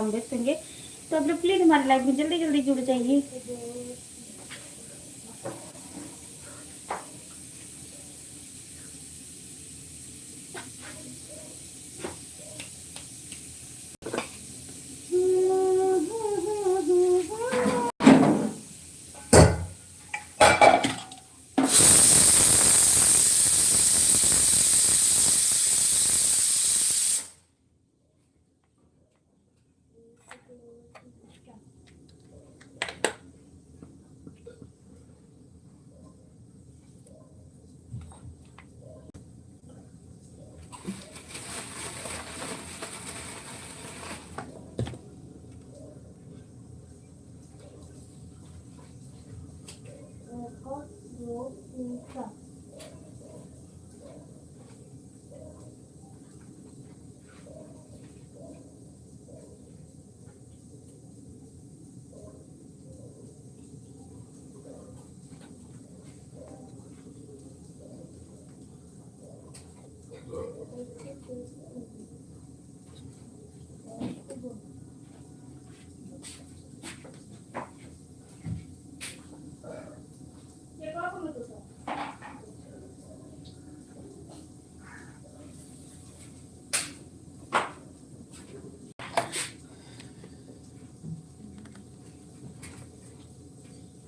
काम व्यस्त होंगे। तो आप लोग प्लीज़ हमारी लाइफ में जल्दी जल्दी जुड़ जाइए।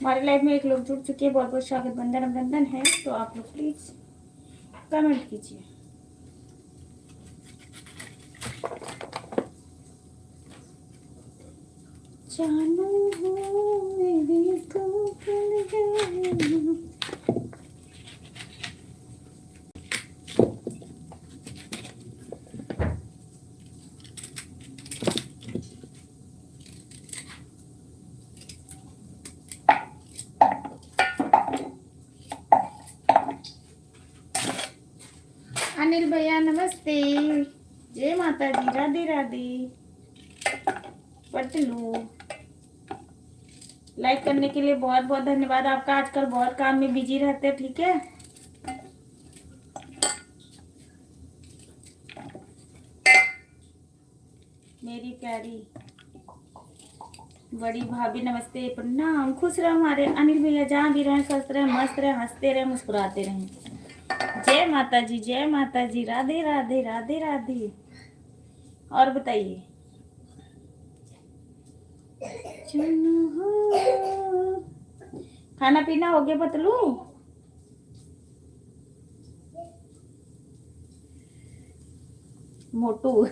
हमारी लाइफ में एक लोग जुड़ चुके हैं, बहुत बहुत स्वागत, बंधन अभिनंदन है। तो आप लोग प्लीज कमेंट कीजिए। जानू हो मेरी तुम अनिल भैया नमस्ते, जय माता दी, राधे राधे। पटलू लाइक करने के लिए बहुत बहुत धन्यवाद आपका। आजकल बहुत काम में बिजी रहते हैं, ठीक है। मेरी प्यारी बड़ी भाभी नमस्ते, प्रणाम, खुश रहो हमारे अनिल भैया, जहाँ भी रहें स्वस्थ रहें, मस्त रहें, हंसते रहें, मुस्कुराते रहें। जय माता जी, जय माता जी, राधे राधे, राधे राधे। और बताइए, खाना पीना हो गया पतलू? मोटू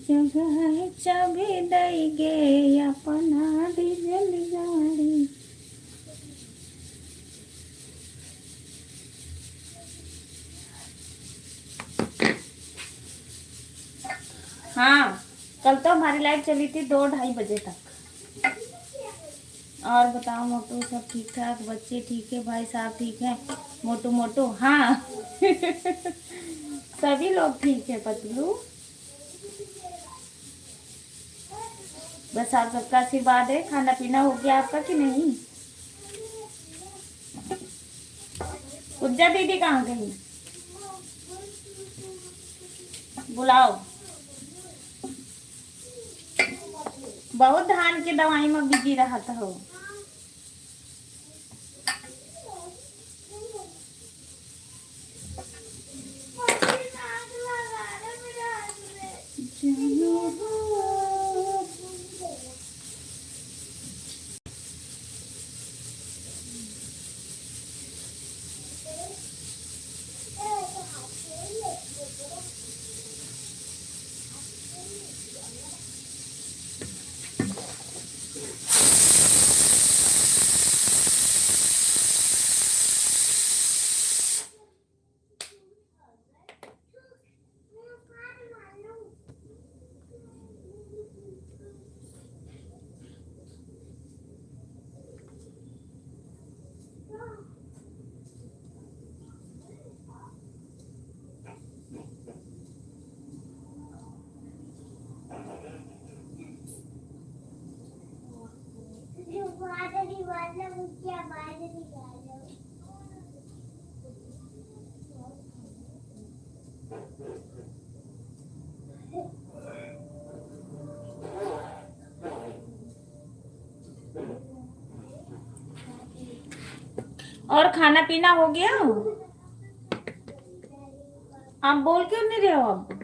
जगह चाबी दई गे अपना डीजल गाड़ी। हाँ, कल तो हमारी लाइव चली थी 2-2:30 बजे तक। और बताओ मोटू, सब ठीक ठाक? बच्चे ठीक है? भाई साहब ठीक है? मोटू मोटू हाँ सभी लोग ठीक है पतलू। बस आप सबका आशीर्वाद है। खाना पीना हो गया आपका कि नहीं? पूजा दीदी कहाँ गई? बुलाओ। बहुत धान के दवाई में बिजी रहा था हो। और खाना पीना हो गया? आप बोल क्यों नहीं रहे हो अब?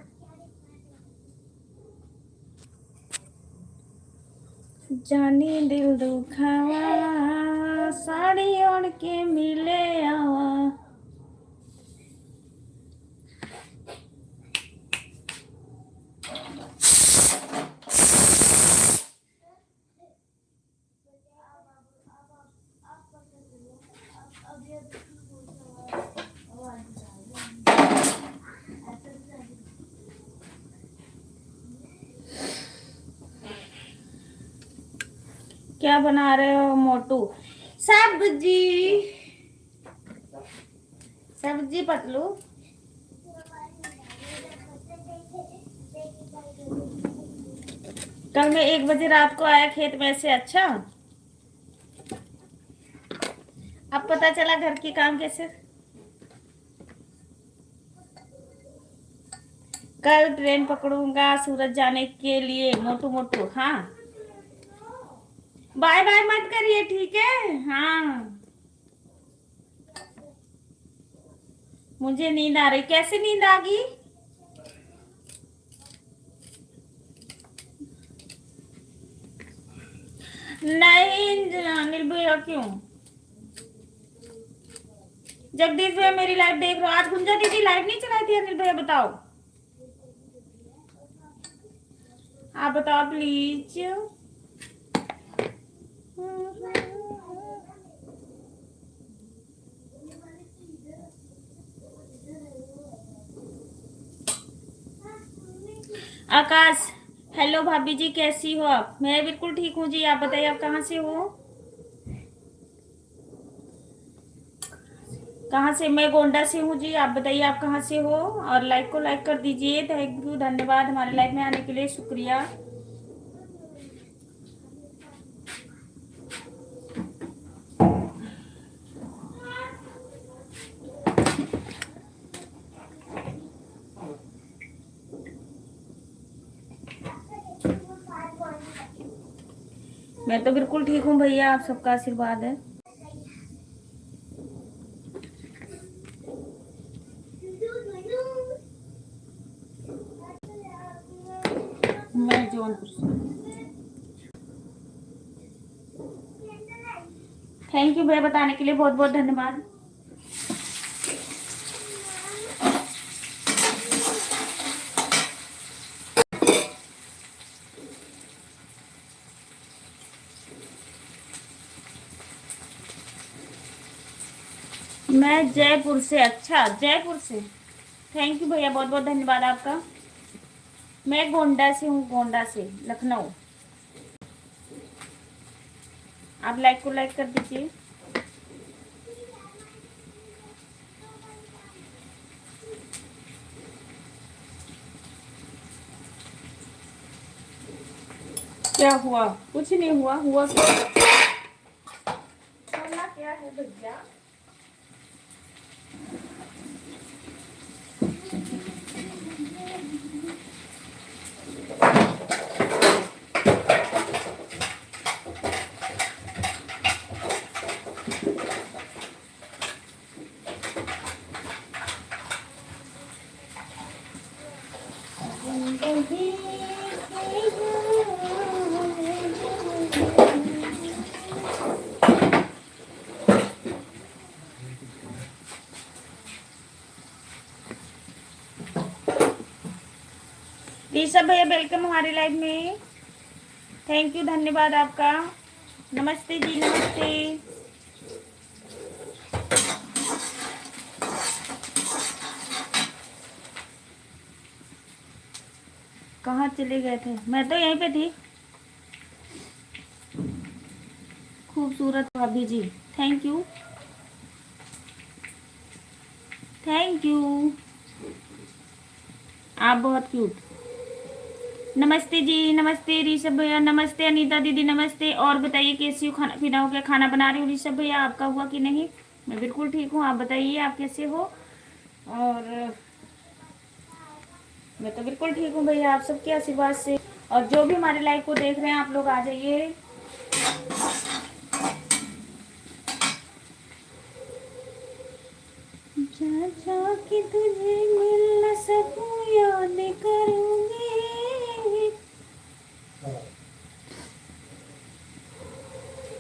जानी दिल दुखावा, साड़ी ओढ़ के मिले आवा। क्या बना रहे हो मोटू? सब्जी। सब्जी पतलू। कल मैं 1 बजे रात को आया खेत में से। अच्छा, अब पता चला घर के काम कैसे। कल ट्रेन पकड़ूंगा सूरत जाने के लिए। मोटू मोटू, हाँ बाय बाय मत करिए, ठीक है? हाँ, मुझे नींद आ रही। कैसे नींद आ गई? नहीं अनिल भैया, क्यों? जगदीश भैया मेरी लाइव देख रहे हो? आज गुंजा दीदी लाइव नहीं चलाई थी अनिल भैया, बताओ। आप बताओ प्लीज। आकाश, हेलो भाभी जी, कैसी हो आप? मैं बिल्कुल ठीक हूँ जी। आप बताइए, आप कहाँ से हो? कहाँ से? मैं गोंडा से हूँ जी। आप बताइए, आप कहाँ से हो? और लाइक को लाइक कर दीजिए। थैंक यू, धन्यवाद हमारे लाइव में आने के लिए, शुक्रिया। मैं तो बिल्कुल ठीक हूँ भैया, आप सबका आशीर्वाद है। मैं जौनपुर से। थैंक यू भैया, बताने के लिए बहुत बहुत धन्यवाद। मैं जयपुर से। अच्छा, जयपुर से। थैंक यू भैया, बहुत बहुत धन्यवाद आपका। मैं गोंडा से हूँ, गोंडा से, लखनऊ। आप लाइक को लाइक कर दीजिए। क्या हुआ? कुछ नहीं हुआ। हुआ क्या है भैया? ऋषभ भैया वेलकम हमारे लाइव में। थैंक यू, धन्यवाद आपका। नमस्ते जी, नमस्ते। कहाँ चले गए थे? मैं तो यहीं पे थी। खूबसूरत भाभी जी, थैंक यू, थैंक यू। आप बहुत क्यूट। नमस्ते जी, नमस्ते ऋषभ भैया, नमस्ते अनीता दीदी, नमस्ते। और बताइए कैसी हो? खाना पीना हो गया? खाना बना रही हूँ ऋषभ भैया, आपका हुआ कि नहीं? मैं बिल्कुल ठीक हूँ, आप बताइए आप कैसे हो? और मैं तो बिल्कुल ठीक हूँ भैया, आप सबके आशीर्वाद से। और जो भी हमारे लाइव को देख रहे हैं, आप लोग आ जाइए। जा जा के तुझे मिल न सकूं, याद करूंगी।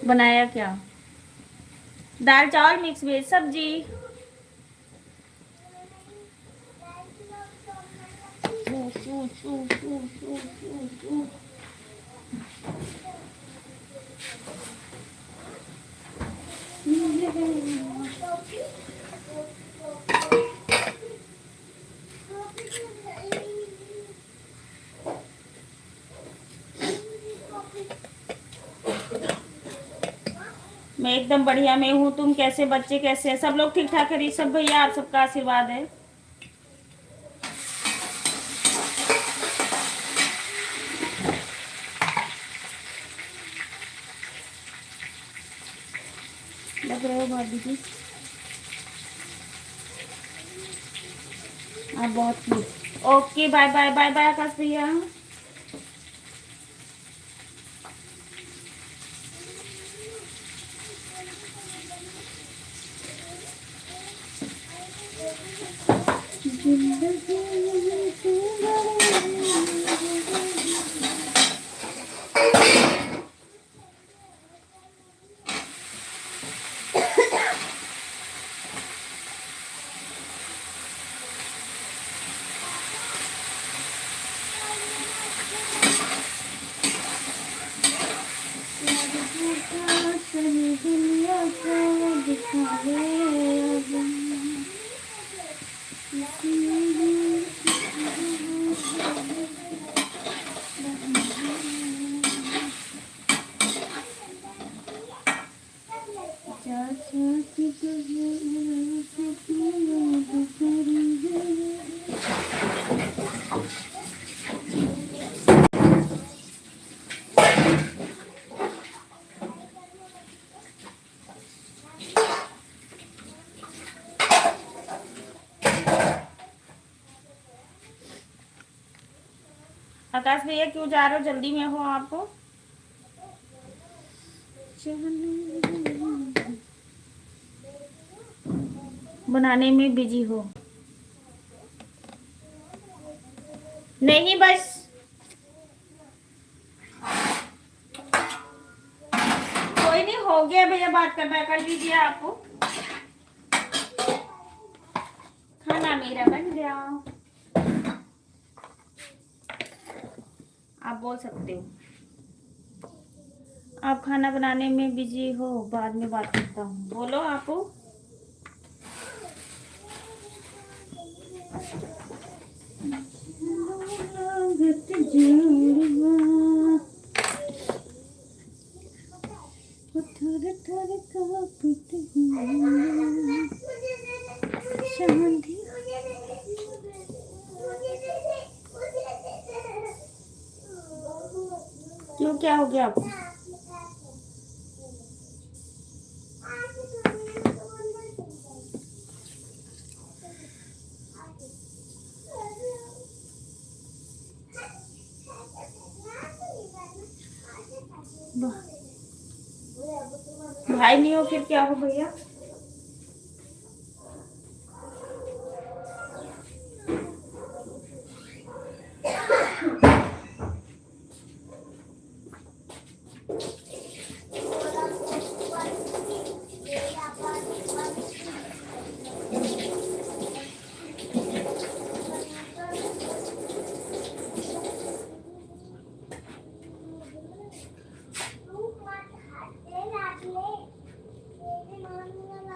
बनाया क्या? दाल चावल मिक्स वेज सब्जी। मैं एकदम बढ़िया में हूँ, तुम कैसे, बच्चे कैसे हैं? सब लोग ठीक ठाक है ऋषभ भैया, आप सबका आशीर्वाद है। लग रहे हो भाभी जी आप बहुत cute. Okay bye bye bye bye Akash भैया। आकाश भैया क्यों जा रहे हो, जल्दी में हो आप? बनाने में बिजी हो? नहीं बस कोई नहीं, हो गया भैया, बात करना कर लीजिए। आपको खाना मेरा बन गया, आप बोल सकते हो। आप खाना बनाने में बिजी हो, बाद में बात करता हूँ, बोलो आपको। क्यों, क्या हो गया आपको? भाई नहीं हो फिर क्या हो भैया?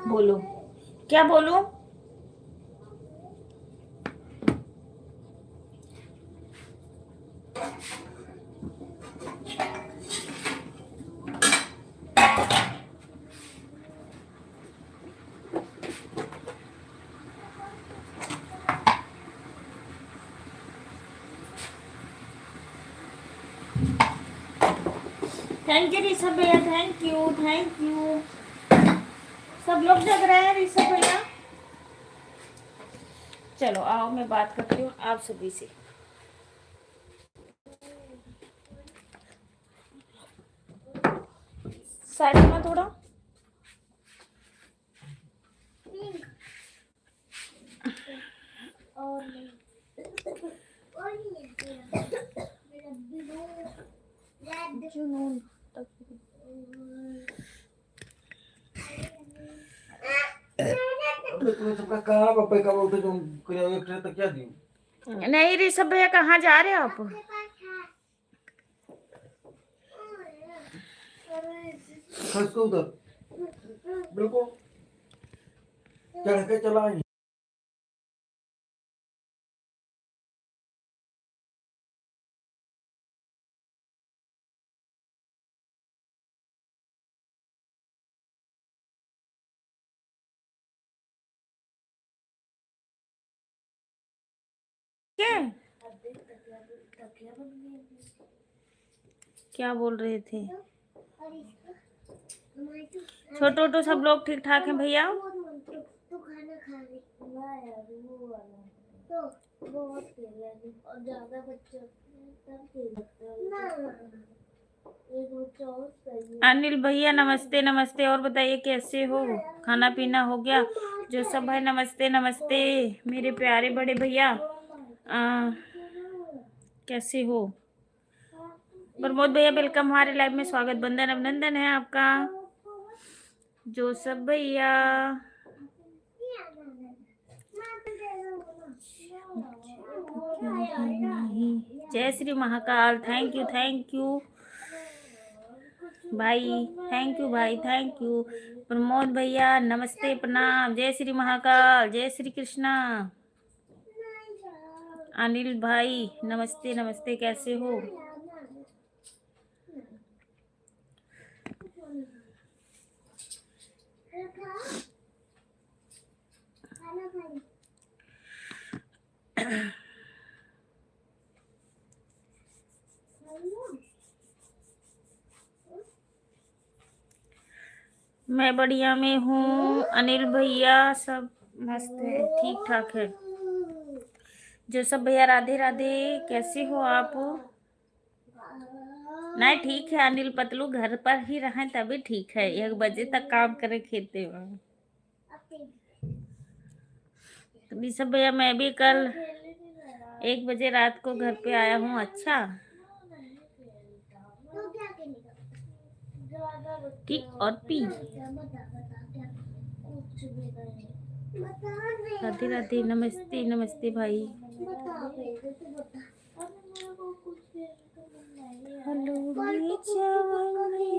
बोलो, क्या बोलूं? थैंक यू ऋषभ भैया, थैंक यू थैंक यू। सब लोग जग रहे हैं ऋषभ भैया। चलो आओ, मैं बात करती हूँ आप सभी से। साइड में थोड़ा। जुनून तुम्हें सबका कहाँ पापा का बोलते तुम एक ट्रे तक क्या दी? नहीं ऋषभ भैया, कहाँ जा रहे हो आप? खस को उधर बिल्कुल चढ़ के चला आई। क्या बोल रहे थे? छोटो सब लोग ठीक ठाक हैं भैया? तो खाना खा रही वो वाला तो बहुत खेल रहे और ज्यादा बच्चे तब खेल सकते हैं। एक बच्चा और सही है। अनिल भैया नमस्ते नमस्ते। और बताइए कैसे हो? खाना पीना हो गया? जो सब भाई नमस्ते नमस्ते। मेरे प्यारे बड़े भैया कैसे हो? प्रमोद भैया वेलकम हमारे लाइव में, स्वागत बंदन अभिनंदन है आपका। जो सब भैया जय श्री महाकाल। थैंक यू भाई, थैंक यू भाई, थैंक यू। प्रमोद भैया नमस्ते प्रणाम, जय श्री महाकाल, जय श्री कृष्णा। अनिल भाई नमस्ते नमस्ते, कैसे हो? मैं बढ़िया में हूँ अनिल भैया, सब मस्त है, ठीक ठाक है। जो सब भैया राधे राधे, कैसे हो आप? नहीं ठीक है अनिल पतलू, घर पर ही रहें तभी ठीक है, 1 बजे तक काम करे खेते में। सब भैया मैं भी कल 1 बजे रात को घर पे आया हूँ। अच्छा ठीक। और पी राधे राधे, नमस्ते नमस्ते भाई। हेलो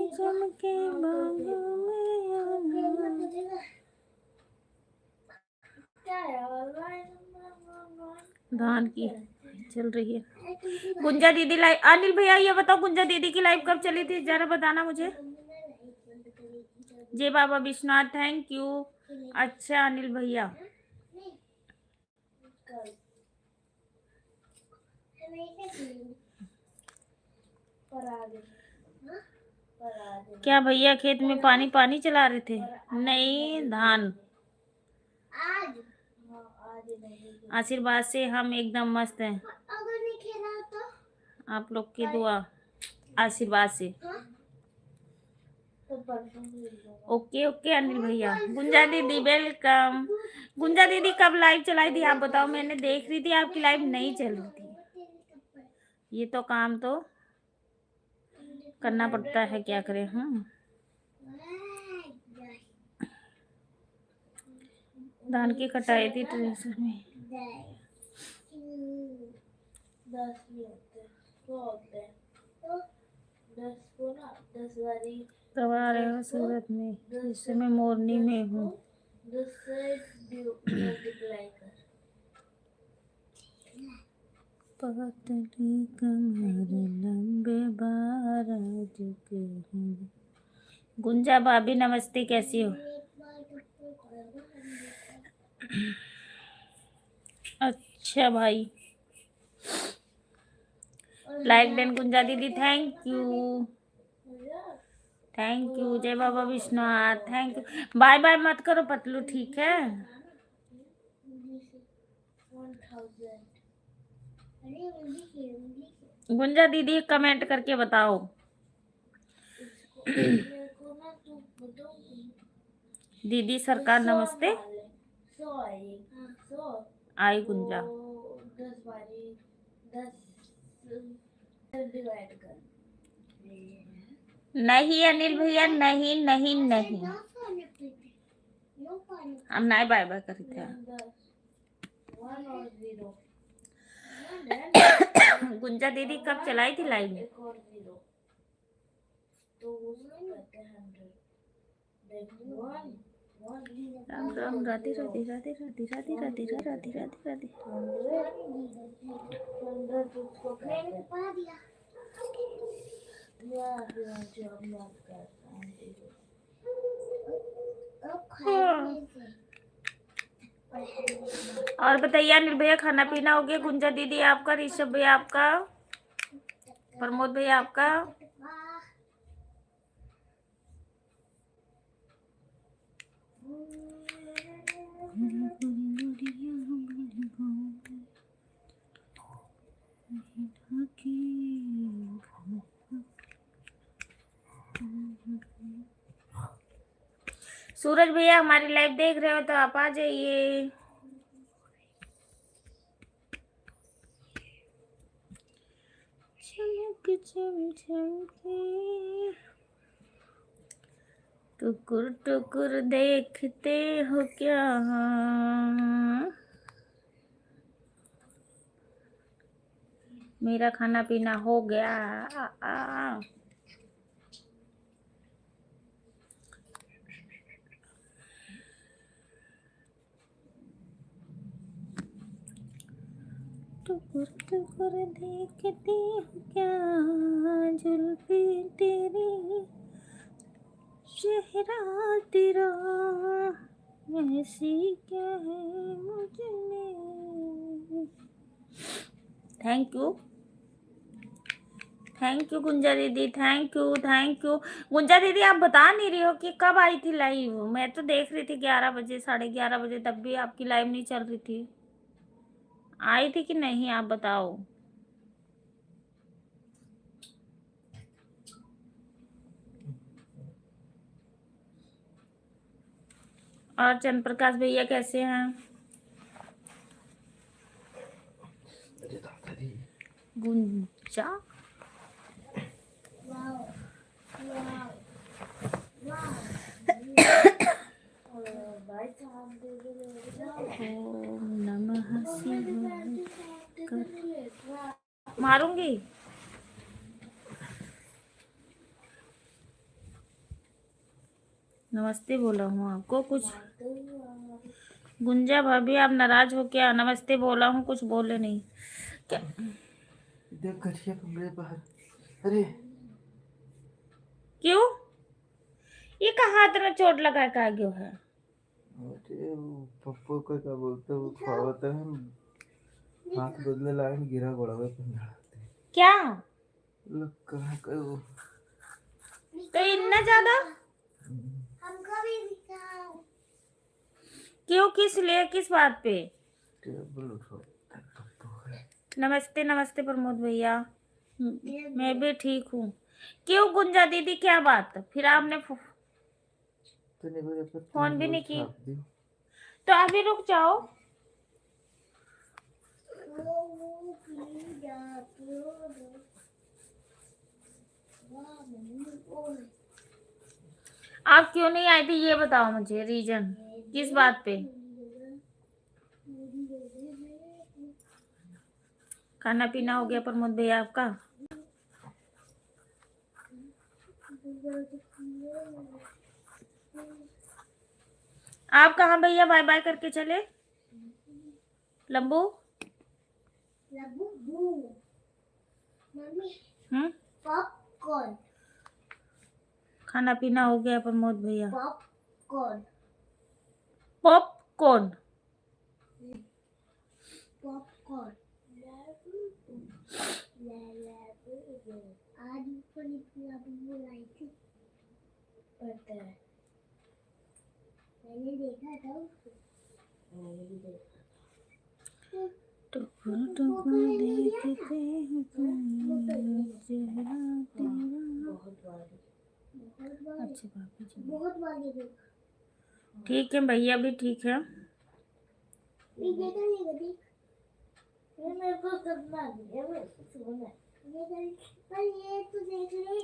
चमके बागों में धान की चल रही है। गुंजा दीदी लाइव, अनिल भैया ये बताओ गुंजा दीदी की लाइव कब चली थी, जरा बताना मुझे। जय बाबा विश्वनाथ, थैंक यू। अच्छा अनिल भैया क्या भैया खेत में पानी पानी चला रहे थे? नहीं धान। आशीर्वाद से हम एकदम मस्त हैं, अगर नहीं खेला तो आप लोग की दुआ आशीर्वाद से। ओके ओके अनिल भैया। गुंजा दीदी वेलकम। गुंजा दीदी कब लाइव चलाई थी आप बताओ? मैंने देख रही थी आपकी लाइव नहीं चल रही थी। ये तो काम तो करना पड़ता है, क्या करें। धान की कटाई थी ट्रेसर में। 10 भी होते हैं तो 10 को ना 10 वाली कब आ रहे हो सूरत में? इस समय मोरनी में हूँ। 10 से मल्टीप्लाई कर। पतली कमर लंबे बाल झुके हैं। गुंजा भाभी नमस्ते, कैसी हो? अच्छा भाई, लाइक देन गुंजा दीदी, थैंक यू थैंक यू। जय बाबा Vishwanath, thank you. Bye bye मत करो पतलू, ठीक है? गुंजा दीदी कमेंट करके बताओ। दीदी सरकार नमस्ते। 100 है ये। 100 आई गुंजा। 10 बारी 10 डिवाइड कर। नहीं अनिल भैया, नहीं नहीं नहीं, हम नहीं बाय बाय करी थे। 1 और 0 गुंजा दीदी कब चलाई थी लाइव में? एक और 0 तो उसको कहते हैं 100। देख 1 राम राम, राधे राधे राधे राधे राधे राधे राधे राधे राधे। 100 उसको कहते हैं। पा दिया या फिर जब मत करता हूँ। और बताइए अनिल भैया, खाना पीना हो गया? गुंजा दीदी आपका, ऋषभ भैया आपका, प्रमोद भैया आपका। सूरज भैया हमारी लाइव देख रहे हो तो आप आ जाइए। चमक चमके टुकुर टुकुर देखते हो क्या? मेरा खाना पीना हो गया। टुकुर टुकुर देखते हो क्या? जुल्फी तेरी, चेहरा तेरा, ऐसी क्या है मुझ में। थैंक यू, थैंक यू गुंजा दीदी, थैंक यू थैंक यू। गुंजा दीदी आप बता नहीं रही हो कि कब आई थी लाइव? मैं तो देख रही थी 11 बजे, 11:30 बजे, तब भी आपकी लाइव नहीं चल रही थी। आई थी कि नहीं आप बताओ। और चंद्र प्रकाश भैया कैसे हैं? गुंजा ओम नमः शिवाय कर मारूंगी। नमस्ते बोला हूँ आपको कुछ। गुंजा भाभी आप नाराज हो क्या? नमस्ते बोला हूँ, कुछ बोले नहीं क्या? देख गठिया कमरे बाहर। अरे क्यों? ये कहाँ हाथ में चोट लगा के आ गयो है? अरे वो पप्पू को क्या बोलते हैं, वो खावता है, हाथ बदले लाइन गिरा पड़ा हुआ है। क्या लोग कहाँ का वो तो इतना ज्यादा हमको भी दिखाओ। क्यों? किस लिए, किस बात पे? टेबल उठाता है पप्पू है। नमस्ते नमस्ते प्रमोद भैया। मैं भी ठीक हूँ। क्यों गुंजा दीदी क्या बात? फिर आपने तो नहीं मेरे पे फोन 3 भी रोज नहीं की छाप दी। तो अभी रुक जाओ। आप क्यों नहीं आई थी ये बताओ मुझे, रीजन किस बात पे? खाना पीना हो गया प्रमोद भैया आपका? आप कहाँ भैया बाय बाय करके चले? लंबू पॉपकॉर्न खाना पीना हो गया प्रमोद भैया? पॉपकॉर्न पॉपकॉर्न पॉपकॉर्न आज ऊपर लाई थी, पता है मैंने देखा था उसको। टुकुर टुकुर देखते हैं चेहरा तेरा। बहुत बारी बहुत बारी अच्छा भाभी जी, बहुत बारी देखा। ठीक है, भैया भी ठीक है। ये देखा नहीं कभी। ये मेरे को करना नहीं है, मेरे को सोना है। ये पर ये तो देख ले,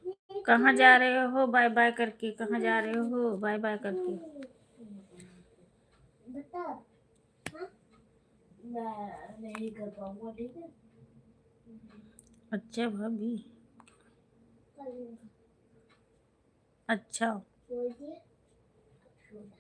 ये कहाँ जा रहे हो बाय बाय करके? कहाँ जा रहे हो बाय बाय करके? बता। हाँ? मैं नहीं कर पाऊंगा, ठीक है। अच्छा भाभी, कल अच्छा। बोल दिया, सोना।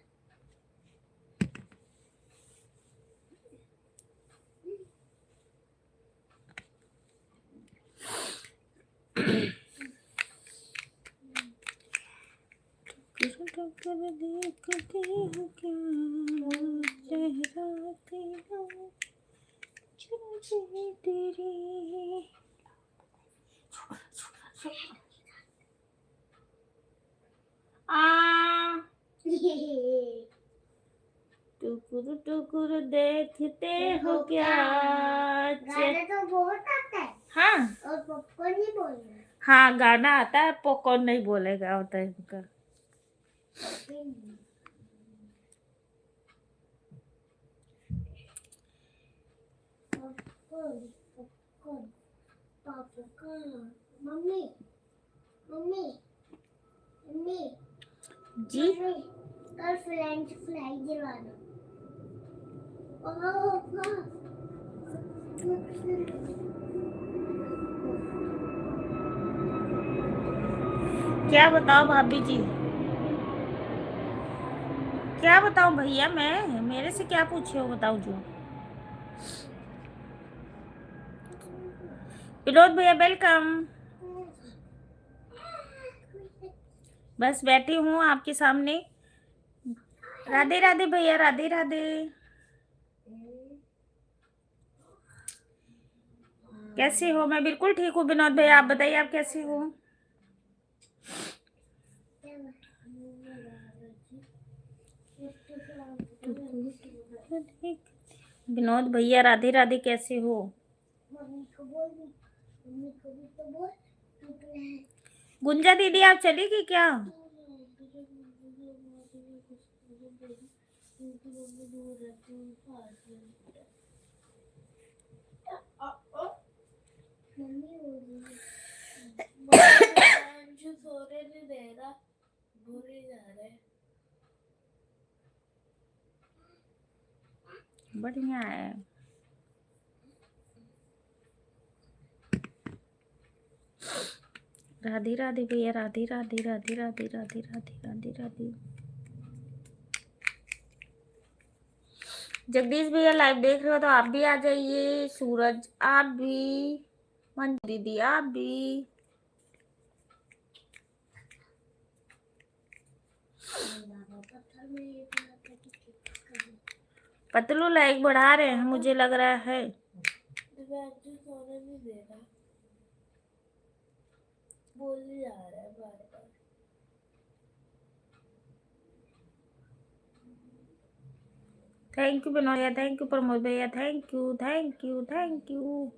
टकर देखती हूँ क्या चेहरा तेरा, चुराती तेरी। आ टुकुर टुकुर देखते हो क्या गाना तो बहुत आता है हाँ और पॉपकॉर्न ही बोलना है। हाँ, गाना आता है, पॉपकॉर्न नहीं बोलेगा होता है इनका। Popcorn popcorn popcorn. Mummy mummy mummy जी मम्मी, कल फ्रेंच फ्राई दिलवाना। ओह वाह। क्या बताओ भाभी जी, क्या बताऊं भैया? मैं मेरे से क्या पूछे हो, बताओ जो। विनोद भैया वेलकम। बस बैठी हूँ आपके सामने। राधे राधे भैया, राधे राधे। कैसे हो? मैं बिल्कुल ठीक हूँ विनोद भैया, आप बताइए आप कैसे हो? विनोद भैया राधे राधे, कैसे हो? मम्मी को बोल, मम्मी को भी तो बोल। गुंजा दीदी आप चलेगी क्या? मम्मी जो सोने नहीं दे रहा, भूल जा रहे। बढ़िया है। राधे राधे भैया, राधे राधे राधे राधे राधे राधे राधे राधे। जगदीश भैया लाइव देख रहे हो तो आप भी आ जाइए। सूरज आप भी, मंजू दीदी आप भी। पतलू लाइक बढ़ा रहे हैं मुझे लग रहा है। सोने नहीं दे रहा, बोल ही जा रहा है बार बार। थैंक यू विनोद भैया, थैंक यू प्रमोद भैया, thank you thank you thank you.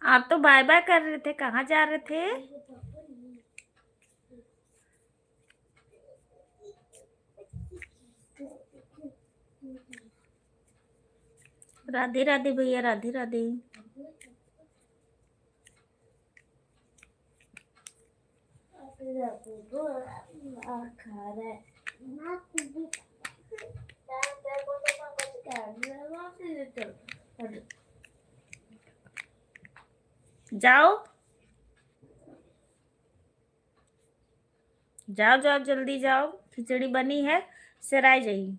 आप तो बाय बाय कर रहे थे, कहाँ जा रहे थे? राधे राधे भैया, राधे राधे। खा रहा है ना कुछ भी। तेरे को तो मैं कुछ कह रही हूँ, वापस चल। जाओ जाओ जाओ जल्दी जाओ, खिचड़ी बनी है, सराय जाइए।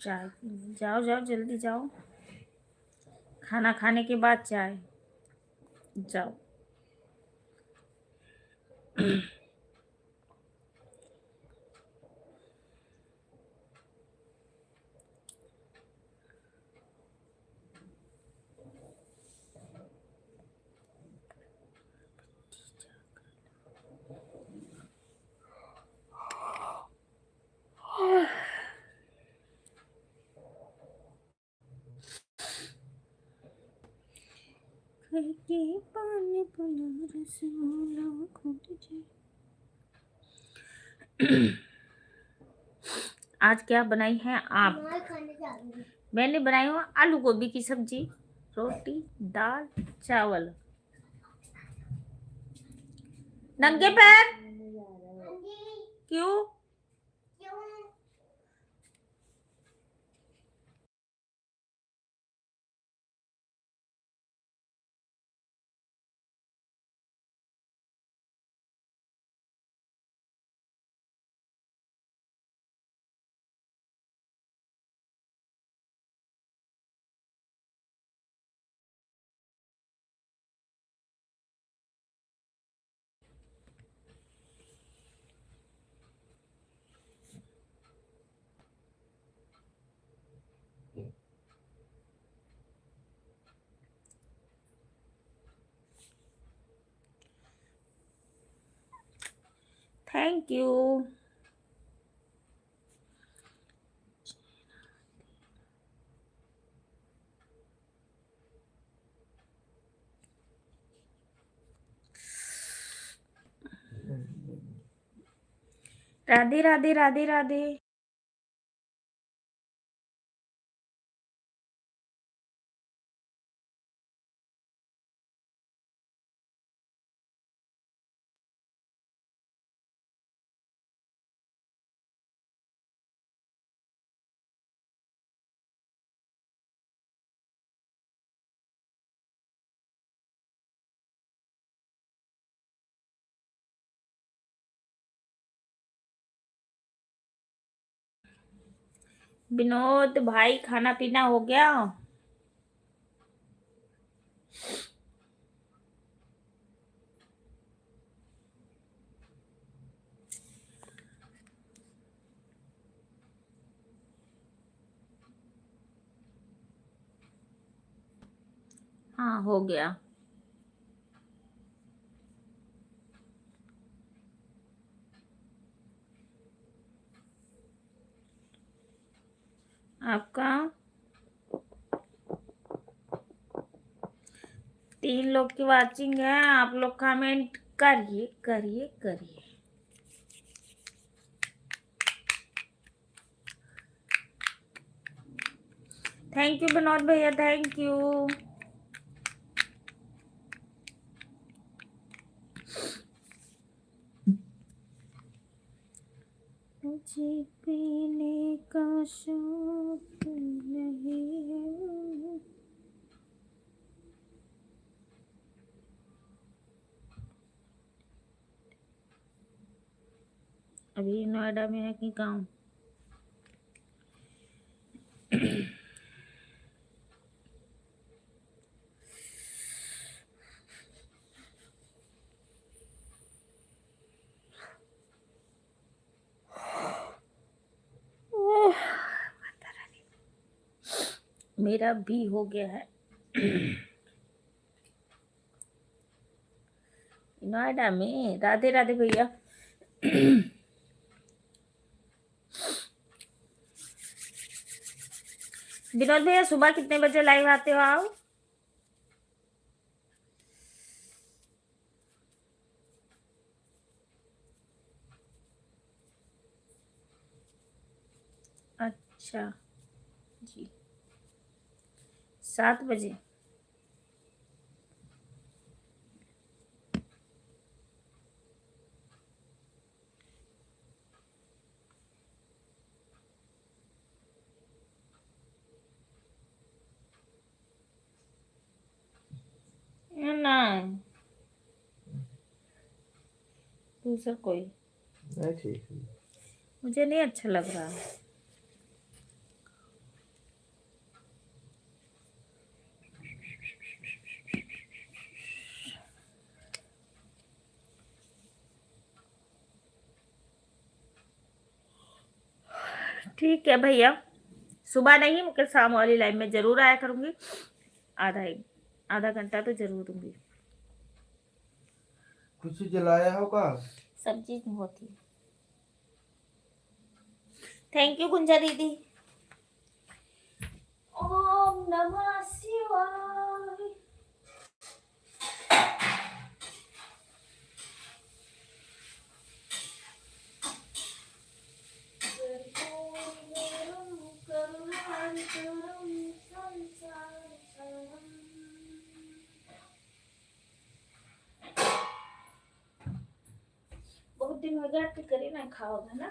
चाय, जाओ जाओ जल्दी जाओ, खाना खाने के बाद चाय। जाओ के पानी पुना रसगुल्ला खोट जाए। आज क्या बनाई है आप? मैं खाने जा रही हूँ। मैंने बनाई हूँ आलू गोभी की सब्जी, रोटी, दाल, चावल। नंगे पैर क्यों? Thank you. राधे राधे राधे राधे। विनोद भाई खाना पीना हो गया? हाँ हो गया। आपका 3 लोग की वाचिंग है। आप लोग कमेंट करिए करिए करिए। थैंक यू विनोद भैया, थैंक यू। मुझे पीने का शौक नहीं है। अभी नोएडा में है कि गाँव? मेरा भी हो गया है। नोएडा में। राधे राधे भैया। विनोद भैया सुबह कितने बजे लाइव आते हो आप? अच्छा जी, 7 बजे। ना दूसरा कोई नहीं ठीक है। मुझे नहीं अच्छा लग रहा। ठीक है भैया, सुबह नहीं मगर शाम वाली लाइव में जरूर आया करूंगी। आधा घंटा तो जरूर दूंगी। कुछ जलाया होगा। सब चीज होती है। थैंक यू गुंजा दीदी। ओम नमः शिवाय। बहुत दिन हो गया कि करी ना खाओगे ना।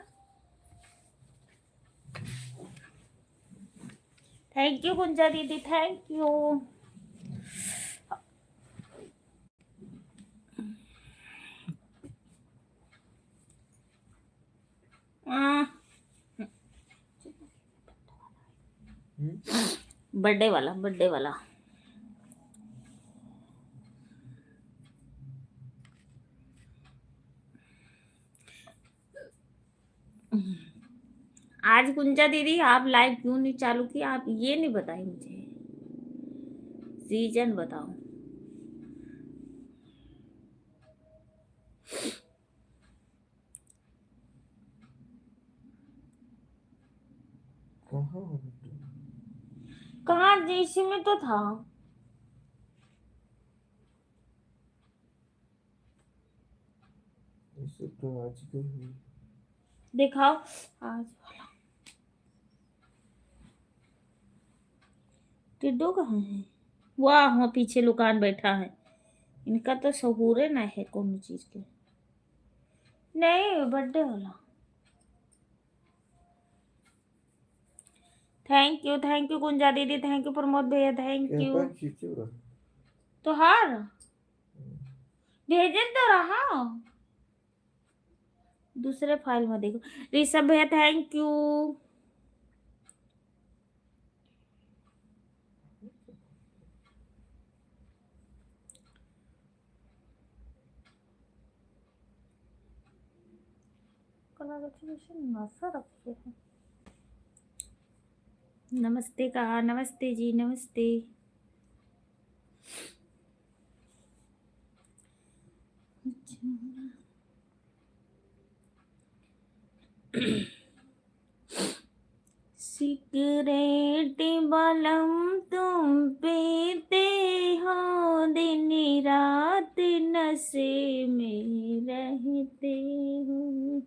थैंक यू गुंजा दीदी, थैंक यू। बर्थडे वाला, बर्थडे वाला। आज गुंजा दीदी आप लाइव क्यों नहीं चालू की, आप ये नहीं बताई मुझे, रीजन बताओ। कहाँ, इसी में तो था। इसे तो आज के दिखाओ आज वाला। टिड्डो कहाँ है? वाह, वहाँ पीछे लुकान बैठा है। इनका तो सहूरे ना है कौन चीज के। नहीं, बर्थडे वाला। थैंक यू गुंजा दीदी, थैंक यू प्रमोद भैया, थैंक यू। तो हार भेजे तो रहा दूसरे फाइल में, देखो। ऋषभ भैया थैंक यू। नमस्ते कहा, नमस्ते जी, नमस्ते। सिगरेट बलम तुम पीते हो, दिन रात नशे में रहते हो,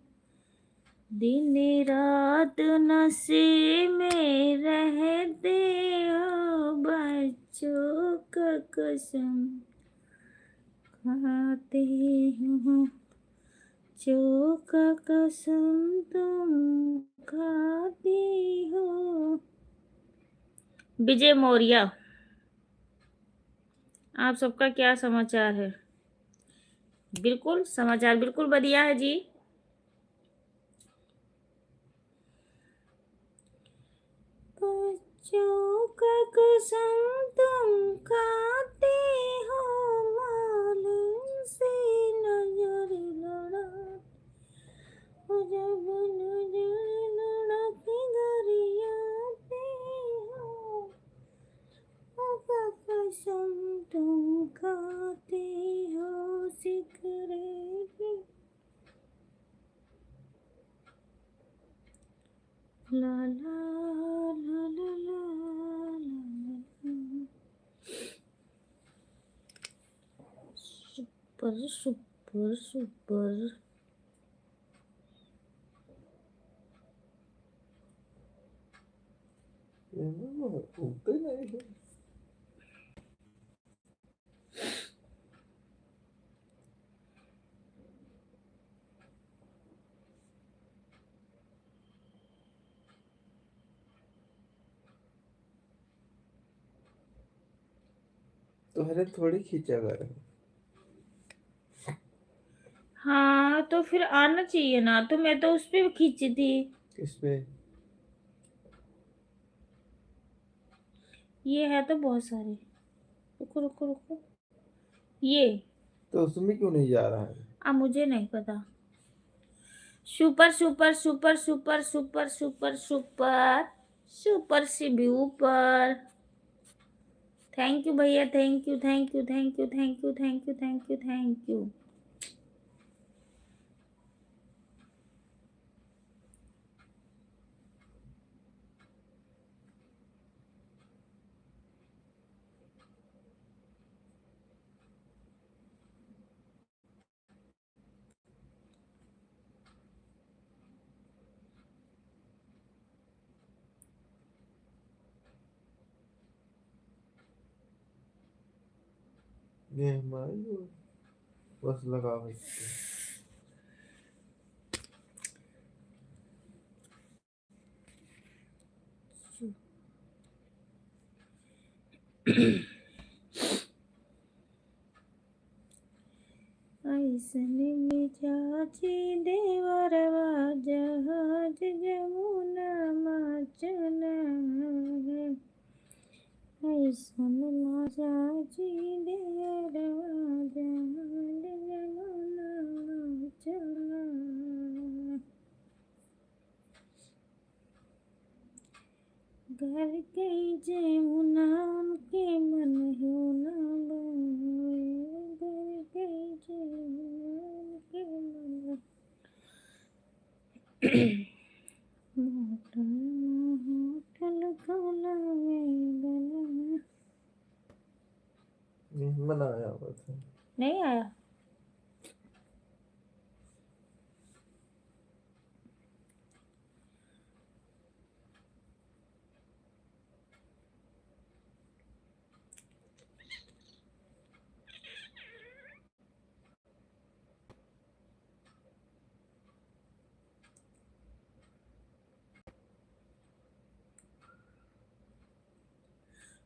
दिन रात नशे में रहते हो, बच्चों का कसम खाते हो, जो का कसम तुम खाते हो। विजय मौर्य, आप सबका क्या समाचार है? बिल्कुल समाचार बिल्कुल बढ़िया है जी। बच्चों का कसम तुम खाते हो, मालूम से नजर लड़ा, जब नजर लड़ा के गरियाते हो, का कसम तुम खाते हो, सिगरेट ला ला ला ला ला ला। Super super super. उगते नहीं है। तुम्हारे थोड़ी खींचा कर। हाँ तो फिर आना चाहिए ना, तो मैं तो उस पे खींची थी। किस पे? ये है तो बहुत सारे। रुको रुको रुको, ये तो उसमें क्यों नहीं जा रहा है? अब मुझे नहीं पता। Super super super super super super super super सी ऊपर। थैंक यू भैया, thank you thank you thank you thank you thank you thank you thank you. ये हमारी बस लगा सकते हैं। ऐसने मिजाजी देवरवा जहाज जमुना माचना। ऐसन मिजाजी देवरवा जहाज जमुना माचना। घर गई जमुना के मन होना गावे। घर गई जमुना के मन। होटल होटल खोला गला। मेहमान आया हुआ था। नहीं आया।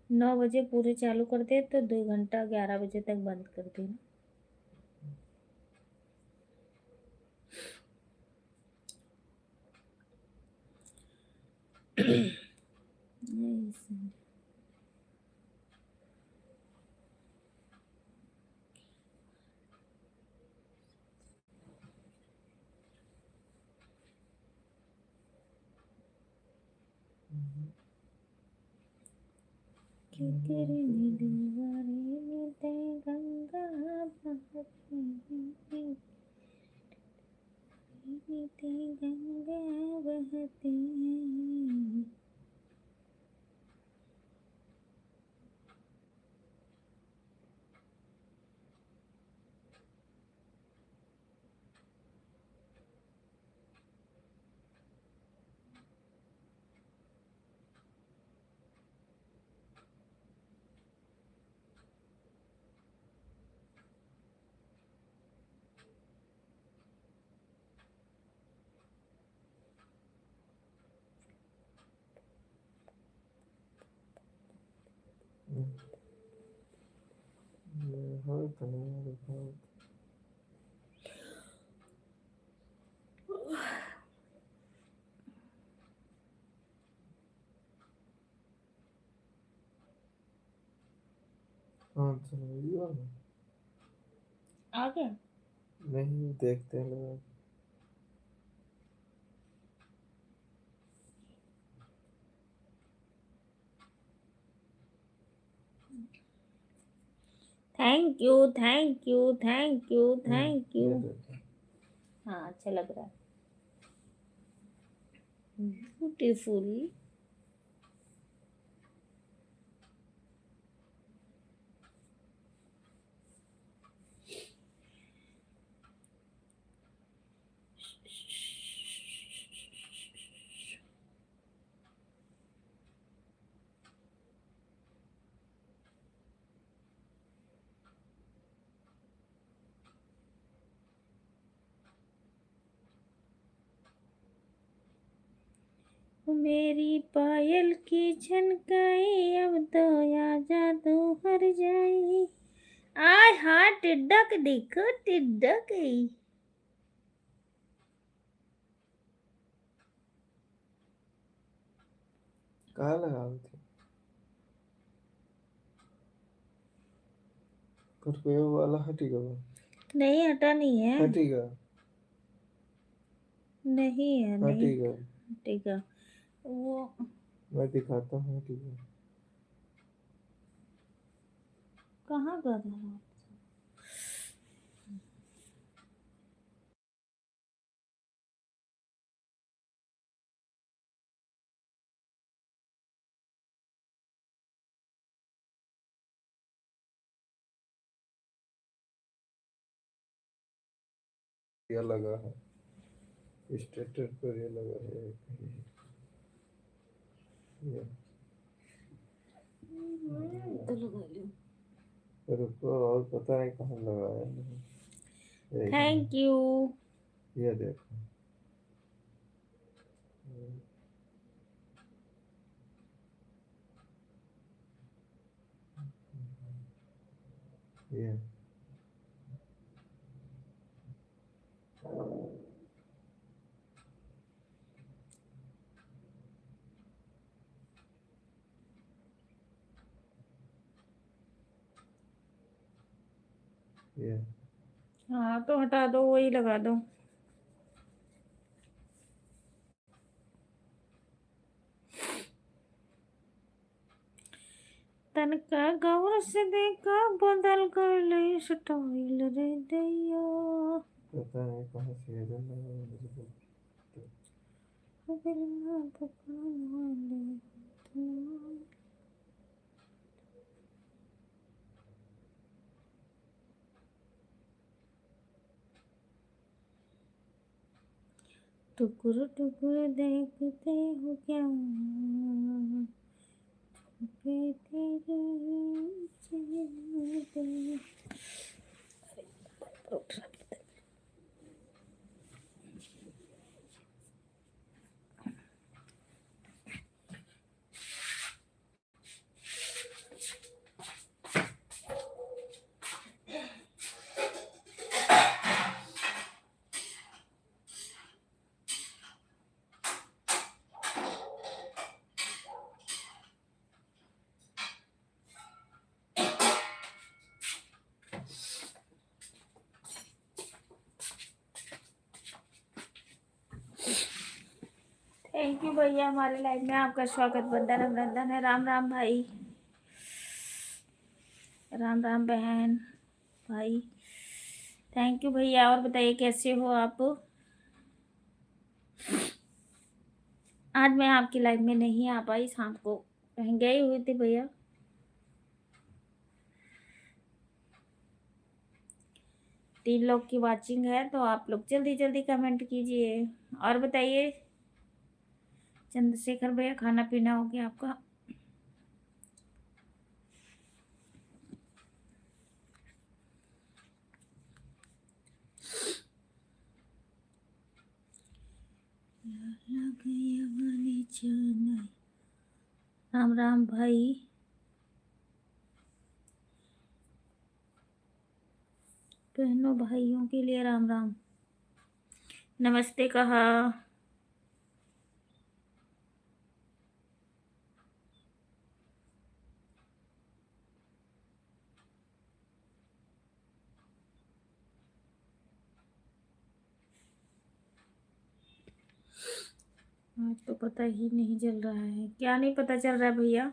नौ बजे पूरे चालू करते तो 2 घंटा 11 बजे तक बंद करते ना। ऐसे। तेरे दीवारे में ते गंगा बहती है। ते गंगा बहती है। हाँ तो नहीं देखा। हाँ चलो आ गया। नहीं देखते हैं लोग। Thank you thank you thank you thank you. ये देखो। हाँ अच्छा लग रहा है। ब्यूटीफुल। मेरी पायल की झनकाई अब तो आजा तू हर जाई। आय हाँ टिड्डक देखो टिड्डक। कहाँ लगा हुए थे? पर कोई वो वाला हटेगा वो? नहीं हटा नहीं है। हटेगा। नहीं है, हाँ नहीं। ठीक है, ठीक है। वो मैं दिखाता हूँ, ठीक है। कहाँ गया था? ये लगा है, स्टेटस पर ये लगा है कहीं। ये तो लगा लो। रुको, और पता नहीं कहाँ लगाया मैंने। Thank you. ये देखो, ये ये हाँ तो हटा दो, वही लगा दो। तन का गौर से देखा, बदल कर ले स्टाइल रे दैया। पता नहीं कहाँ से ये लगा है, मुझे तो। दिल में पकड़न वाले तुम। टुकुर टुकुर देखते हो क्या, छुपे तेरे चेहरे पे। थैंक यू भैया, हमारे लाइफ में आपका स्वागत, वंदन अभिनंदन है। राम राम भाई, राम राम बहन भाई। थैंक यू भैया। और बताइए कैसे हो आप? आज मैं आपकी लाइफ में नहीं आ पाई, शाम को कहीं गई हुई थी भैया। तीन लोग की वाचिंग है, तो आप लोग जल्दी जल्दी कमेंट कीजिए। और बताइए चंद्रशेखर भैया, खाना पीना हो गया आपका? राम राम भाई, बहनों भाइयों के लिए राम राम। नमस्ते कहा। आज तो पता ही नहीं चल रहा है। क्या नहीं पता चल रहा है भैया?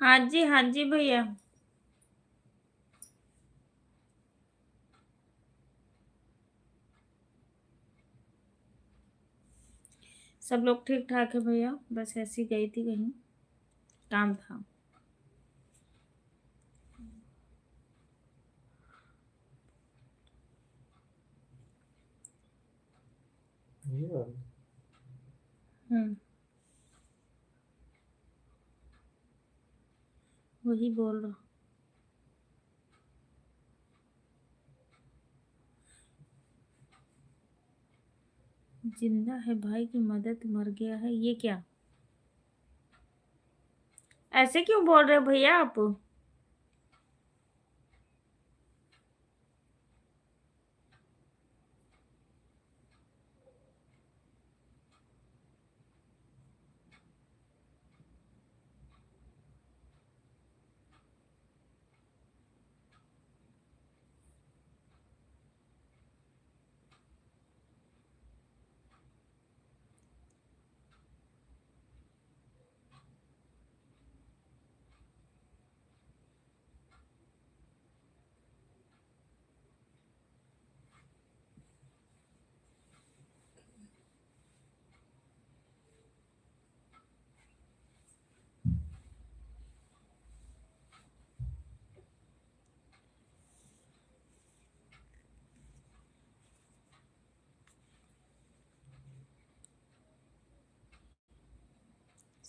हाँ जी भैया। सब लोग ठीक ठाक है भैया, बस ऐसी गई थी कहीं, काम था। ये वाला। वही बोल रहा। जिंदा है भाई की मदद, मर गया है, ये क्या? ऐसे क्यों बोल रहे हो भैया आप?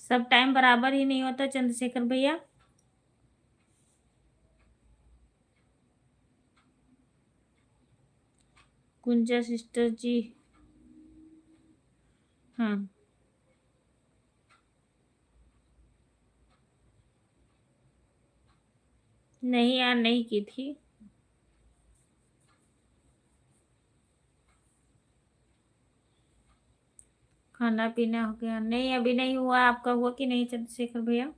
सब टाइम बराबर ही नहीं होता चंद्रशेखर भैया। कुंजा सिस्टर जी। हाँ। नहीं यार, नहीं की थी। खाना पीना हो गया? नहीं, अभी नहीं हुआ। आपका हुआ कि नहीं चंद्रशेखर भैया?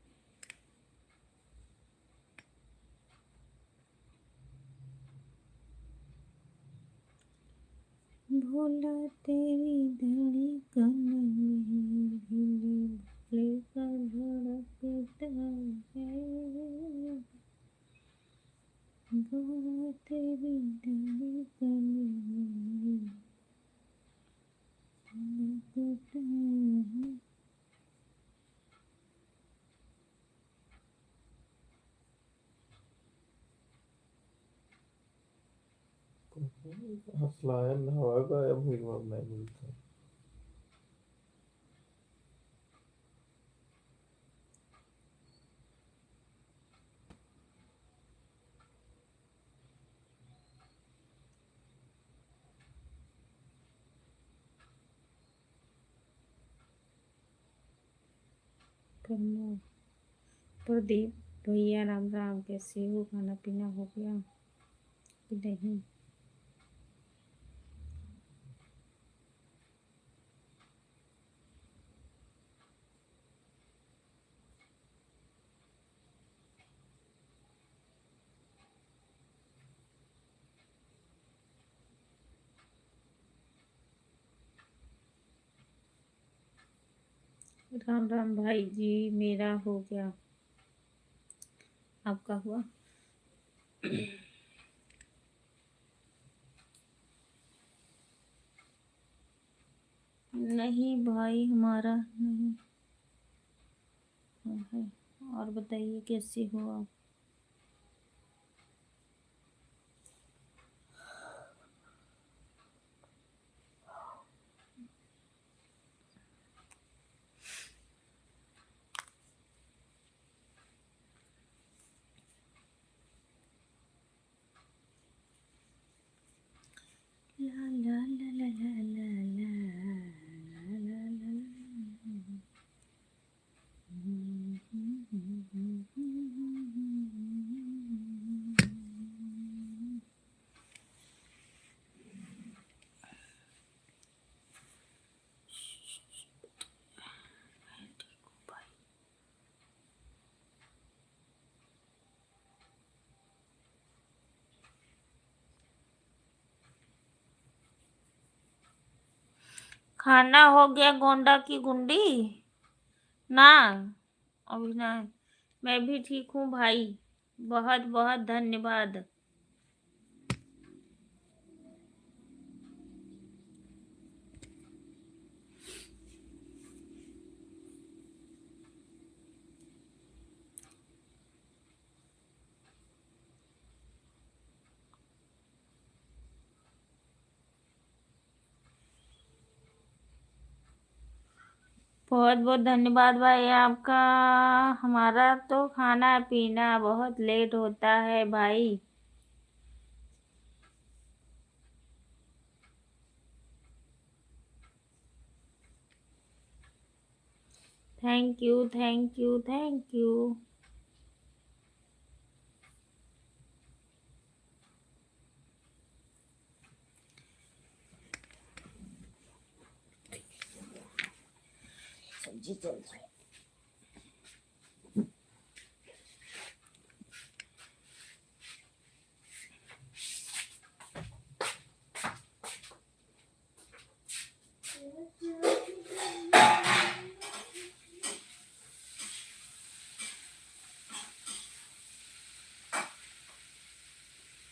भोला तेरी धड़कन में भोले भोले का धड़कता है, भोला तेरी धड़कन में धड़कता है। हसलायन हवा गायब हुई और मैं मिलता। प्रदीप भैया राम राम, कैसे हो? खाना पीना हो गया कि नहीं? राम राम भाई जी, मेरा हो गया। आपका हुआ? नहीं भाई, हमारा नहीं हुआ है। और बताइए कैसे हो आप? ला ला ला ला ला ला ला ला ला ला। खाना हो गया गोंडा की गुंडी ना? अभी ना। मैं भी ठीक हूँ भाई, बहुत बहुत धन्यवाद। बहुत बहुत धन्यवाद भाई आपका। हमारा तो खाना पीना बहुत लेट होता है भाई। Thank you, thank you, thank you. सब्जी चल रही है।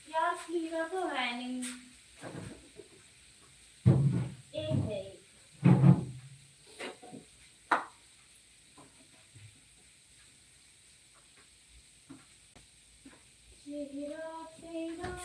यार खीरा तो है नहीं, एक है। खीरा तेरा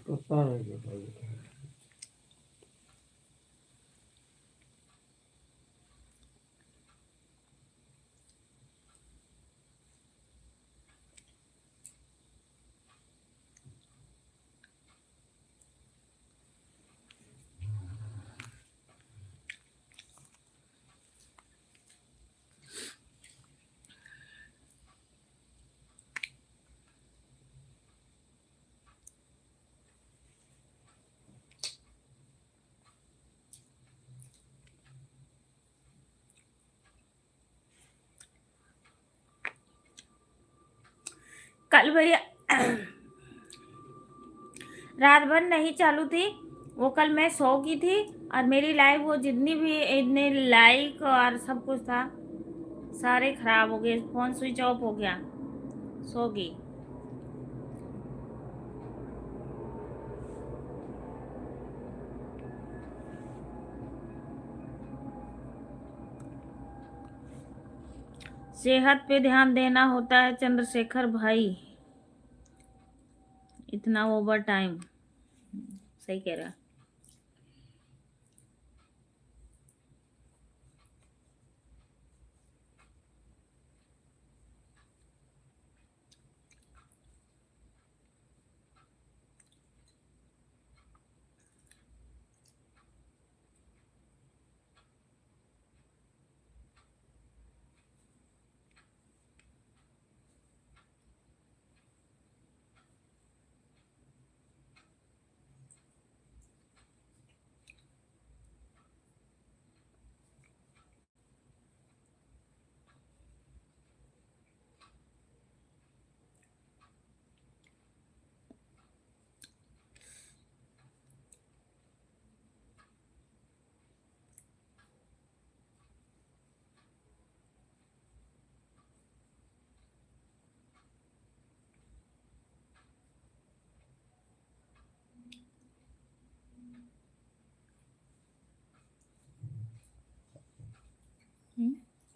पता नहीं क्या। कल भैया रात भर नहीं चालू थी वो, कल मैं सो की थी और मेरी लाइव वो जितनी भी इतने लाइक और सब कुछ था सारे खराब हो गए, फोन स्विच ऑफ हो गया, सो गई। सेहत पे ध्यान देना होता है चंद्रशेखर भाई, इतना ओवर टाइम। सही कह रहा।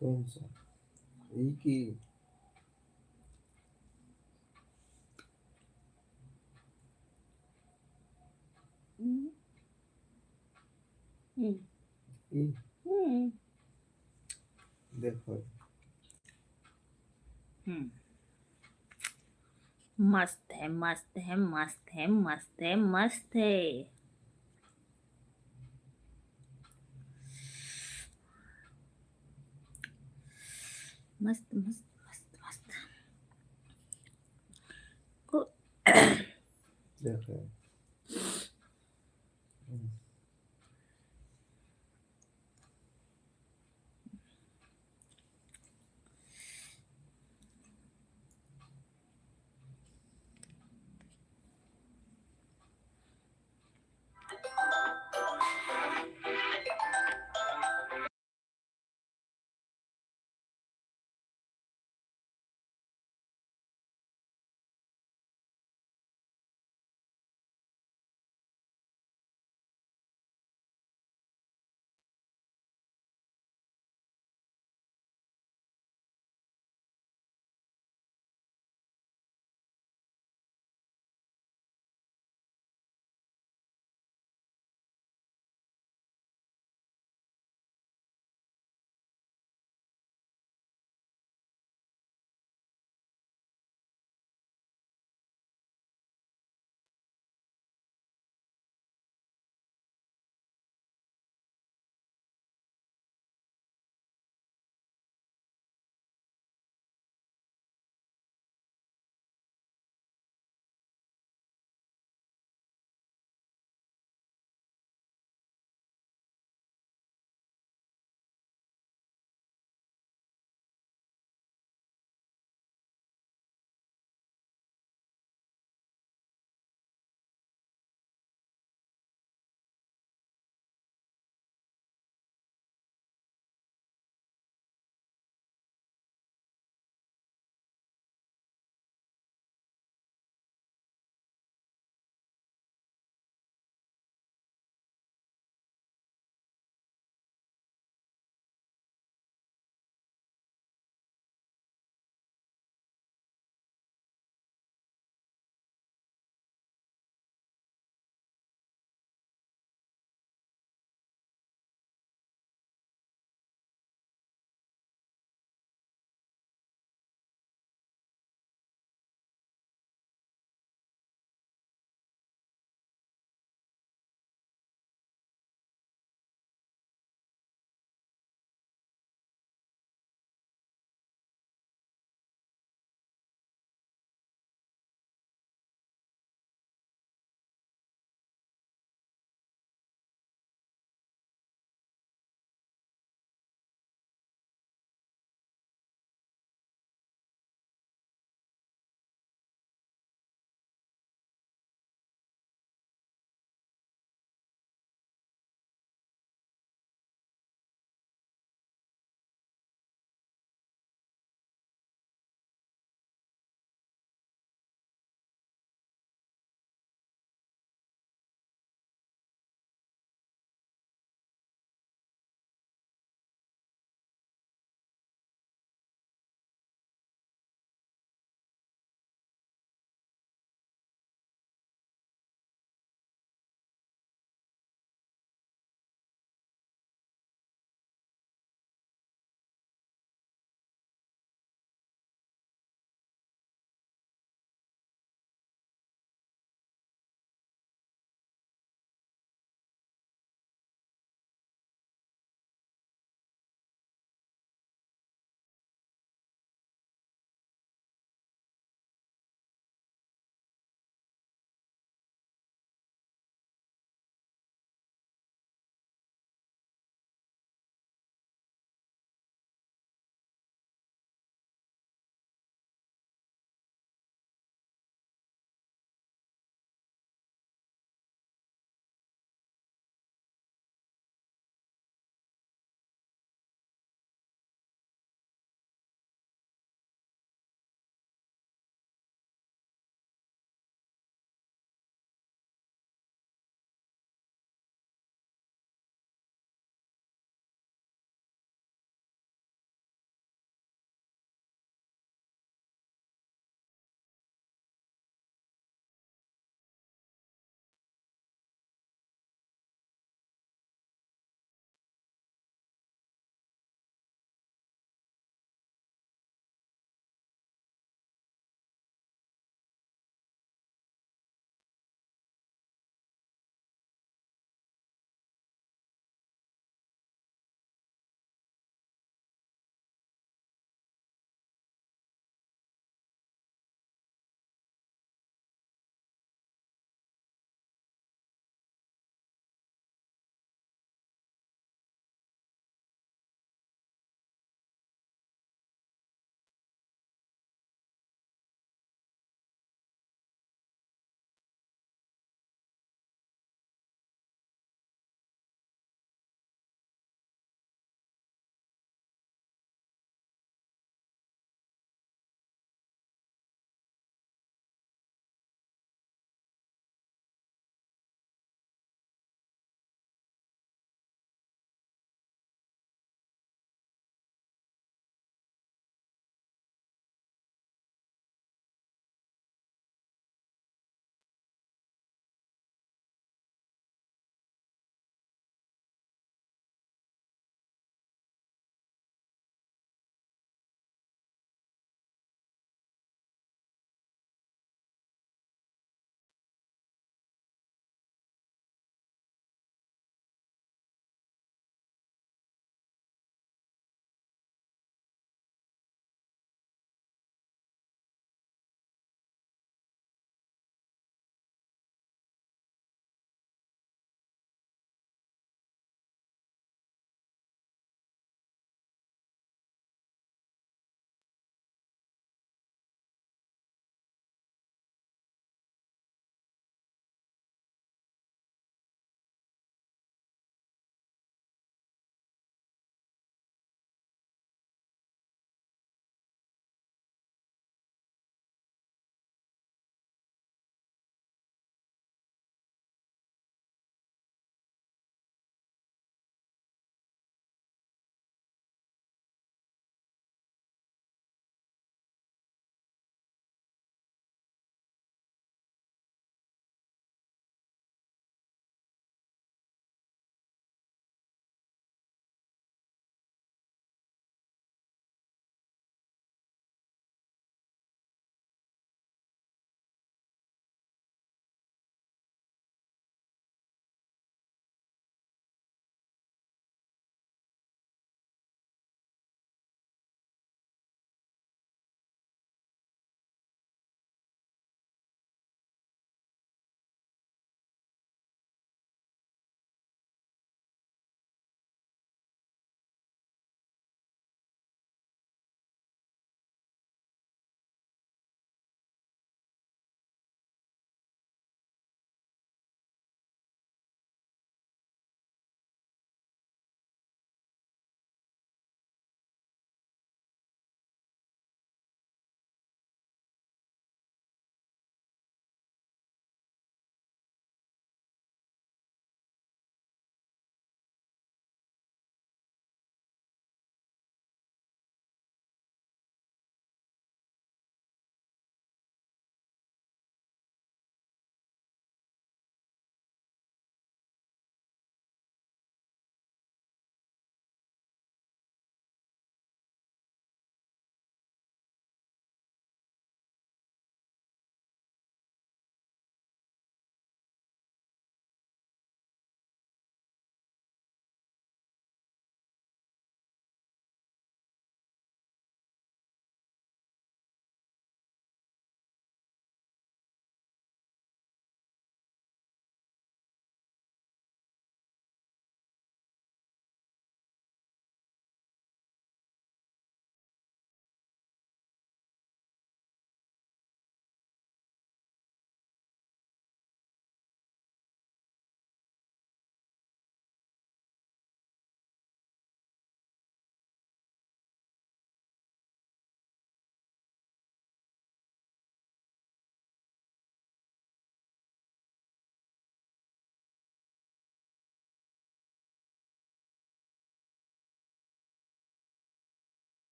कौन सा? एक ही। एक। देखो मस्त है, मस्त है, मस्त है, मस्त है, मस्त है। मस्त मस्त मस्त मस्त। को देखो।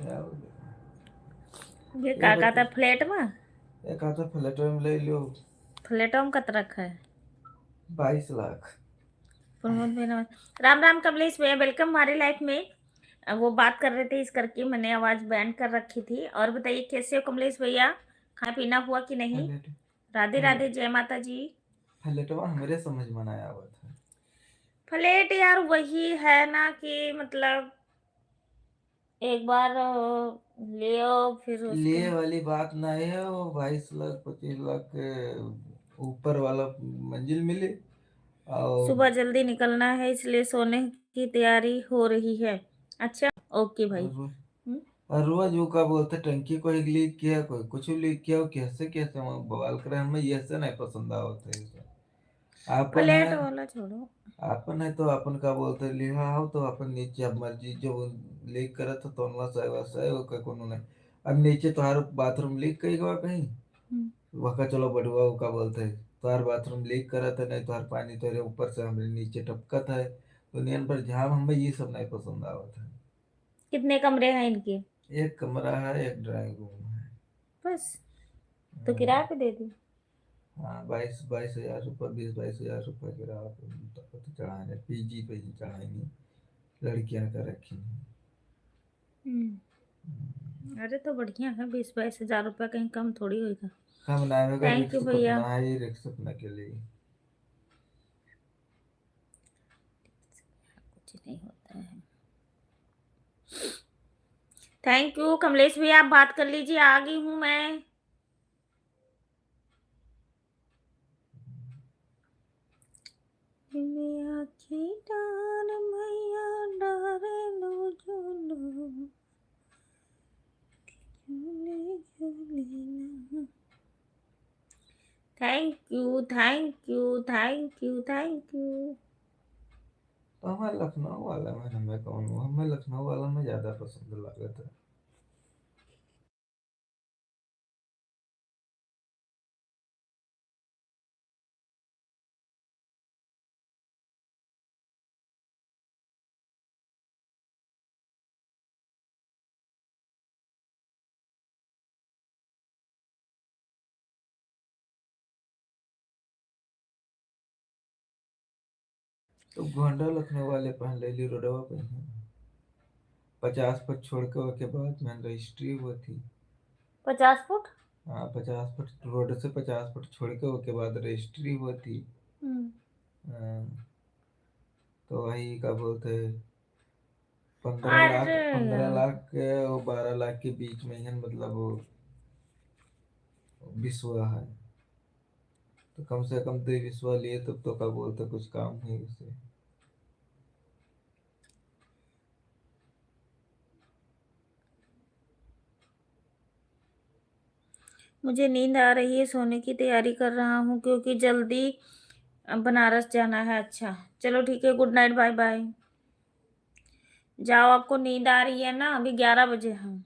क्या बोले? ये ये का बता, था फ्लैट में? एक आता फ्लैट में ले लियो। फ्लैट में कत रखा है? 22 लाख। प्रमोद मेरा राम राम कमलेश भैया, वेलकम हमारी लाइफ में। वो बात कर रहे थे इस करके मैंने आवाज बैंड कर रखी थी। और बताइए कैसे हो कमलेश भैया, खाना पीना हुआ कि नहीं? फ्लैट राधे फ्लैट राधे, जय माता जी। फ्लैटवा हमरे समझ में ना आया था। फ्लैट यार वही है ना कि मतलब एक बार ले आओ फिर उसके। लिए वाली बात ना है, वो 22 लाख 25 लाख के ऊपर वाला मंजिल मिले। और सुबह जल्दी निकलना है इसलिए सोने की तैयारी हो रही है। अच्छा, ओके भाई। हम्म, और रोज वो का बोलते टंकी को एक लीक किया, कोई कुछ लीक किया, वो कैसे कैसे वो बवाल करे, हमें ये से नहीं पसंद आवत है ये सब। आपन है, फ्लैट वाला छोड़ो। आपन है तो अपन का बोलते लिहा हो तो अपन नीचे अब मर्जी जो लीक करे तो वैसा है वो का कोनो नहीं। अब नीचे तुम्हारा बाथरूम लीक कई गवा कहीं, हम्म, वका चलो बढ़ुआ वो का बोलते है तुम्हार बाथरूम लीक करत है, नहीं तुम्हार पानी तेरे ऊपर से हमारे नीचे टपकत है। दुनिया पर झाम, हमें ये सब नहीं पसंद आवत है। कितने कमरे हैं इनके? एक कमरा है, एक ड्राइंग रूम है। बस, तो हाँ। किराए पे दे दी। हाँ, 22,000 रुपये, 20-22 हज़ार रुपये किराया तो चढ़ाएंगे, पीजी पे ही चढ़ाएंगे, लड़कियां का रखी हैं। अरे तो बढ़िया है, 20-22 हजार रुपया कहीं कम थोड़ी होगा। हम नावे का थैंक यू रिक्स भैया। कितना है, ये रिक्स अपने के लिए। कुछ नहीं होता है। थैंक यू कमलेश भैया, आप बात कर लीजिए, आ गई हूँ मैं। दुनिया की डार मैया डारे लो झूलो, झूले झूले ना। Thank you thank you thank you thank you. तो हमें लखनऊ वाला में, हमें कौन, हमें लखनऊ वाला में ज्यादा पसंद लगा था। तो गोंडा लखनऊ वाले पहन ले ली, रोडवा पे ही 50 फुट छोड़ के उसके बाद में रजिस्ट्री हुई थी। 50 फुट? हाँ, 50 फुट रोड से, 50 फुट छोड़ के उसके बाद रजिस्ट्री हुई थी। हाँ, तो वही का बोलते, पंद्रह लाख अरे 15 लाख के और 12 लाख के बीच में ही मतलब वो विश्वा है। तो कम से कम दो विश्वा लिए तब तो का बोलते कुछ काम है उसे। मुझे नींद आ रही है, सोने की तैयारी कर रहा हूँ क्योंकि जल्दी बनारस जाना है। अच्छा चलो ठीक है, गुड नाइट, बाय बाय। जाओ, आपको नींद आ रही है ना, अभी 11 बजे हैं।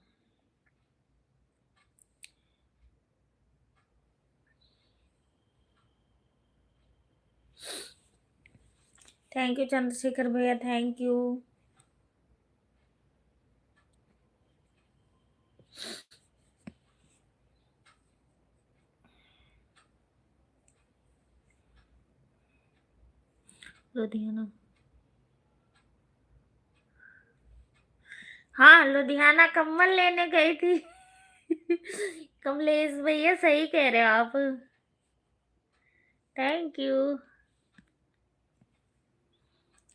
थैंक यू चंद्रशेखर भैया, थैंक यू। लुधियाना, हाँ लुधियाना कम्बल लेने गई थी। कमलेश भैया सही कह रहे हो आप। Thank you.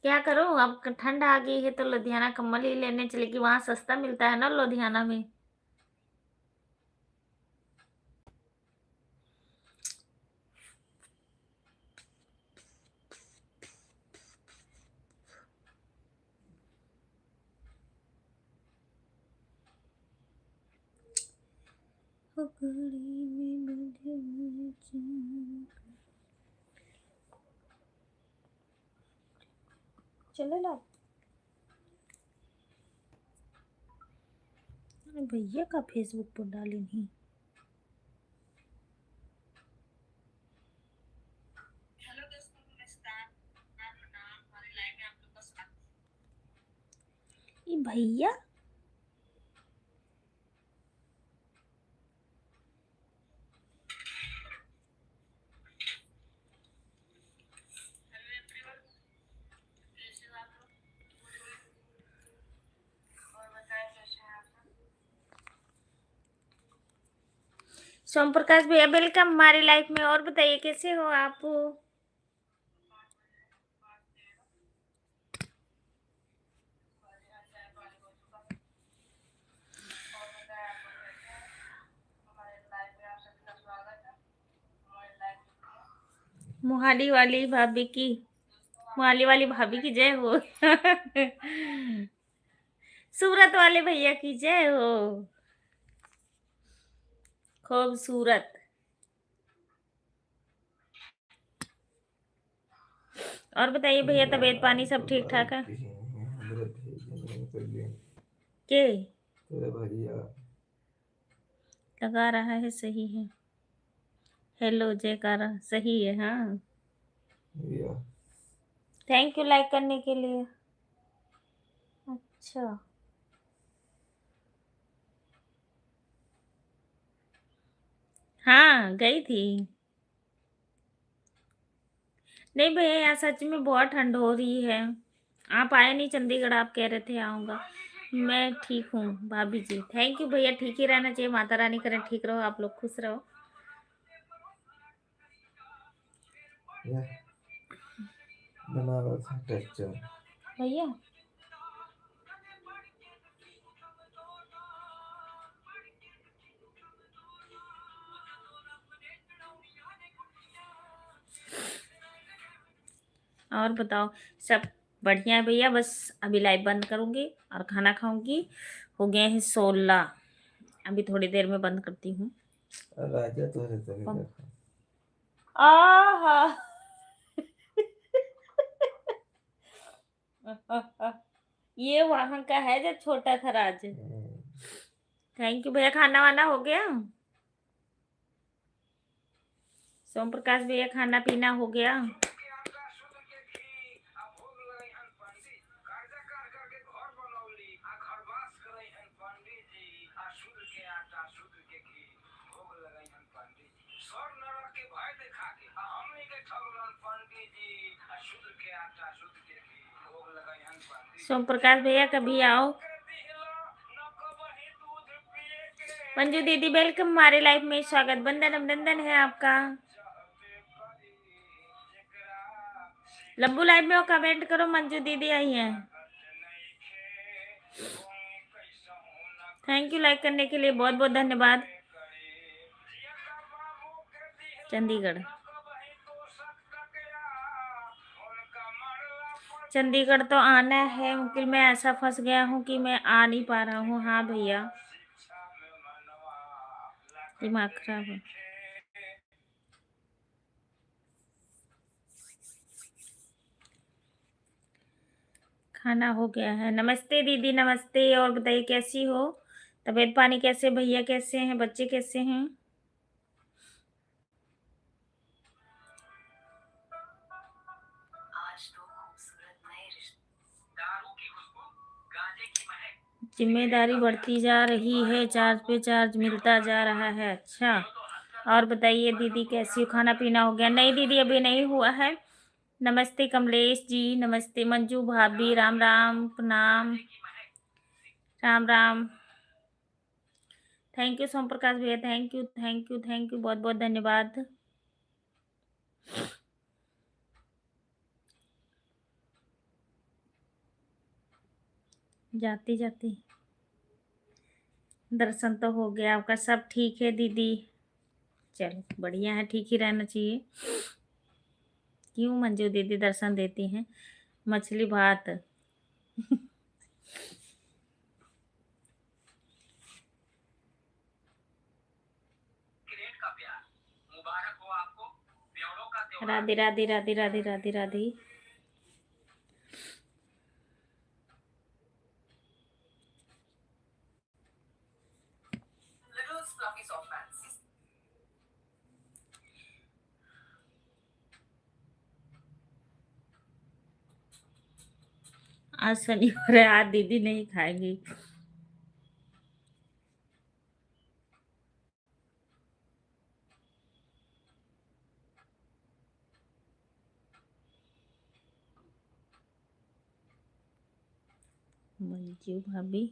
क्या करूं, अब ठंड आ गई है तो लुधियाना कम्बल ही लेने चलेगी, वहां सस्ता मिलता है ना लुधियाना में। चले ला। अरे भैया का फेसबुक पर डाली नहीं। ये भैया सोम प्रकाश भैया वेलकम हमारे लाइफ में। और बताइए कैसे हो आप? मोहाली वाली भाभी की, मोहाली वाली भाभी की जय हो। सूरत वाले भैया की जय हो। खूबसूरत। और बताइए भैया तबीयत पानी सब ठीक ठाक है के? भैया लगा रहा है सही है। हेलो जयकारा सही है। हाँ भैया थैंक यू लाइक करने के लिए। अच्छा हाँ गई थी। नहीं भैया यहाँ सच में बहुत ठंड हो रही है। आप आए नहीं चंडीगढ़, आप कह रहे थे आऊँगा। मैं ठीक हूँ भाभी जी। थैंक यू भैया, ठीक ही रहना चाहिए। माता रानी करें ठीक रहो, आप लोग खुश रहो। बनारस टेक्सचर भैया और बताओ सब बढ़िया है भैया। बस अभी लाइव बंद करूँगी और खाना खाऊंगी। हो गए हैं 16। अभी थोड़ी देर में बंद करती हूँ। राजा तो है तभी देखा आहा ये वहां का है जब छोटा था राज। थैंक यू भैया। खाना वाना हो गया? सोम प्रकाश भैया खाना पीना हो गया? सोम प्रकाश भैया कभी आओ। मंजू दीदी वेलकम हमारे लाइफ में, स्वागत बंदन अभिनंदन है आपका। लंबू लाइव में हो कमेंट करो। मंजू दीदी आई हैं। थैंक यू लाइक करने के लिए, बहुत बहुत धन्यवाद। चंडीगढ़ चंडीगढ़ तो आना है मुमकिन। मैं ऐसा फंस गया हूँ कि मैं आ नहीं पा रहा हूँ। हाँ भैया दिमाग खराब है। खाना हो गया है। नमस्ते दीदी नमस्ते। और बताइए कैसी हो? तबीयत पानी कैसे? भैया कैसे हैं? बच्चे कैसे हैं? जिम्मेदारी बढ़ती जा रही है, चार्ज पे चार्ज मिलता जा रहा है। अच्छा और बताइए दीदी कैसी हो? खाना पीना हो गया? नहीं दीदी अभी नहीं हुआ है। नमस्ते कमलेश जी, नमस्ते मंजू भाभी, राम राम प्रणाम, Ram Ram. Thank you some प्रकाश भैया, thank you thank you thank you, बहुत बहुत धन्यवाद। जाती जाती दर्शन तो हो गया आपका। सब ठीक है दीदी? चलो बढ़िया है, ठीक ही रहना चाहिए। क्यों मंजू दीदी दर्शन देती हैं? मछली भात राधे राधे राधे राधे राधे राधे। आज शनिवार है, आज दीदी नहीं खाएगी। मंजू भाभी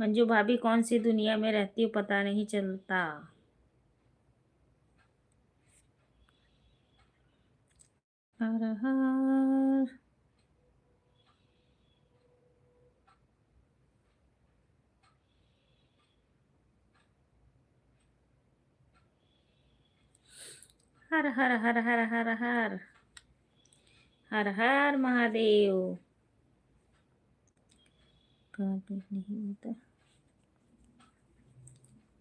मंजू भाभी कौन सी दुनिया में रहती हो पता नहीं चलता। हर हर हर हर हर हर हर हर हर हर महादेव। नहीं होता।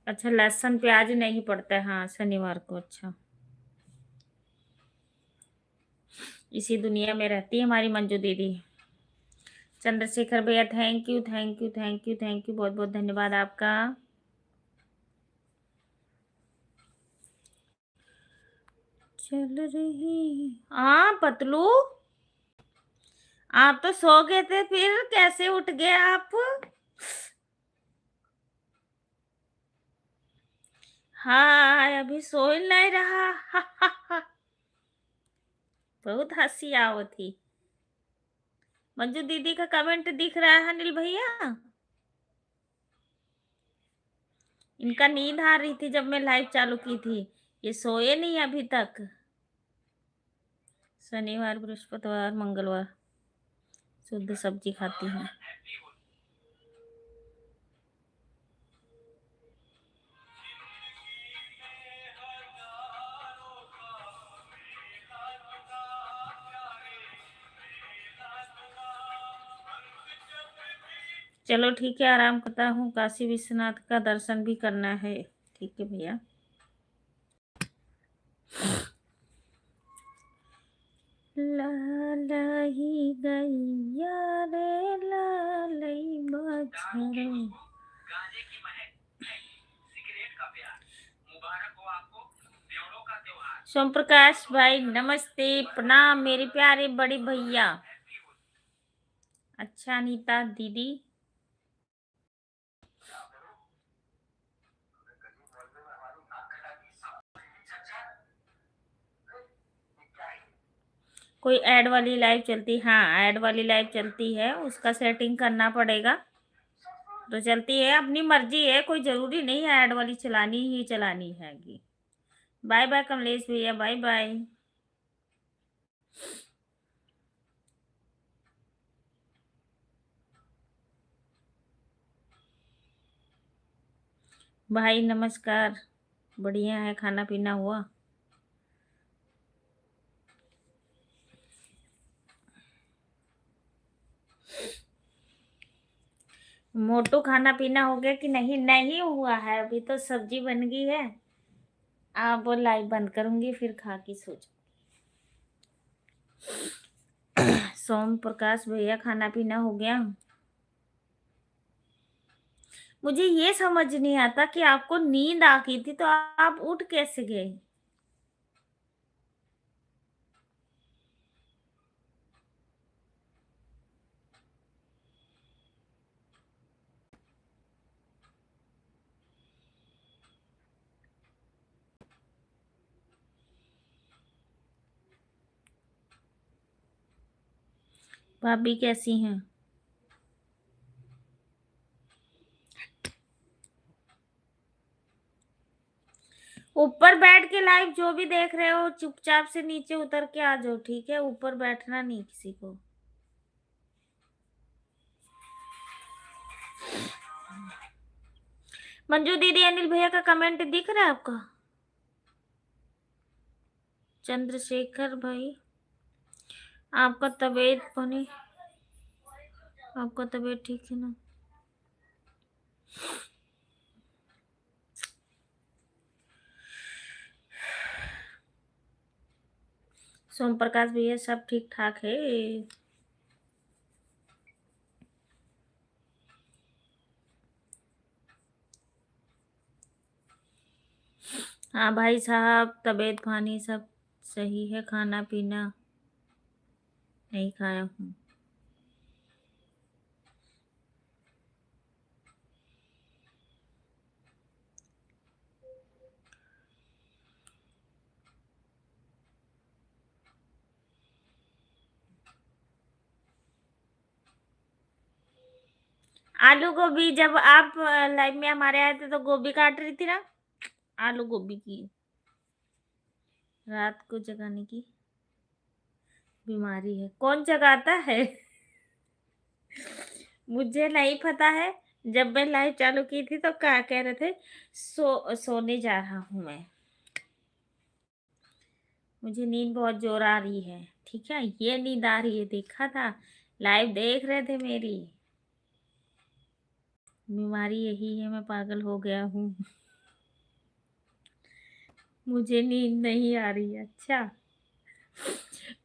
अच्छा, लहसुन प्याज नहीं पड़ता है, हाँ शनिवार को। अच्छा, इसी दुनिया में रहती है हमारी मंजू दीदी। चंद्रशेखर भैया thank you thank you thank you thank you, बहुत बहुत धन्यवाद आपका। चल रही हाँ पतलू, आप तो सो गए थे, फिर कैसे उठ गए आप? हाँ अभी सो ही नहीं रहा। बहुत हंसी आओ थी। मंजू दीदी का कमेंट दिख रहा है अनिल भैया। इनका नींद आ रही थी जब मैं लाइव चालू की थी, ये सोए नहीं अभी तक। शनिवार बृहस्पतिवार मंगलवार शुद्ध सब्जी खाती हूँ। चलो ठीक है, आराम करता हूँ, काशी विश्वनाथ का दर्शन भी करना है। ठीक है भैया। लालही गैया रे लालई बछड़ो। सोम प्रकाश भाई नमस्ते, प्रणाम मेरे प्यारे बड़े भैया। अच्छा अनीता दीदी, कोई ऐड वाली लाइव चलती? हाँ ऐड वाली लाइव चलती है, उसका सेटिंग करना पड़ेगा तो चलती है। अपनी मर्जी है, कोई जरूरी नहीं है ऐड वाली चलानी ही चलानी हैगी। बाय बाय कमलेश भैया, बाय बाय। भाई नमस्कार, बढ़िया है, खाना पीना हुआ? मोटू खाना पीना हो गया कि नहीं? नहीं हुआ है, अभी तो सब्जी बन गई है। आप वो लाइव बंद करूंगी फिर खा के सो जाऊंगी। सोम प्रकाश भैया खाना पीना हो गया? मुझे ये समझ नहीं आता कि आपको नींद आ गई थी तो आप उठ कैसे गए? भाभी कैसी हैं? ऊपर बैठ के लाइव जो भी देख रहे हो चुपचाप से नीचे उतर के आ जाओ, ठीक है? ऊपर बैठना नहीं किसी को। मंजू दीदी अनिल भैया का कमेंट दिख रहा है आपका? चंद्रशेखर भाई आपका तबीयत पानी, आपका तबीयत ठीक है ना? सोम प्रकाश भैया सब ठीक ठाक है। हाँ भाई साहब, तबीयत पानी सब सही है, खाना पीना नहीं खाया हूँ। आलू गोभी जब आप लाइव में हमारे आए थे तो गोभी काट रही थी ना, आलू गोभी की। रात को जगाने की बीमारी है, कौन जगाता है? मुझे नहीं पता है। जब मैं लाइव चालू की थी तो क्या कह रहे थे, सोने जा रहा हूं मैं, मुझे नींद बहुत जोर आ रही है। ठीक है, ये नींद आ रही है, देखा था, लाइव देख रहे थे मेरी। बीमारी यही है, मैं पागल हो गया हूँ। मुझे नींद नहीं आ रही है। अच्छा,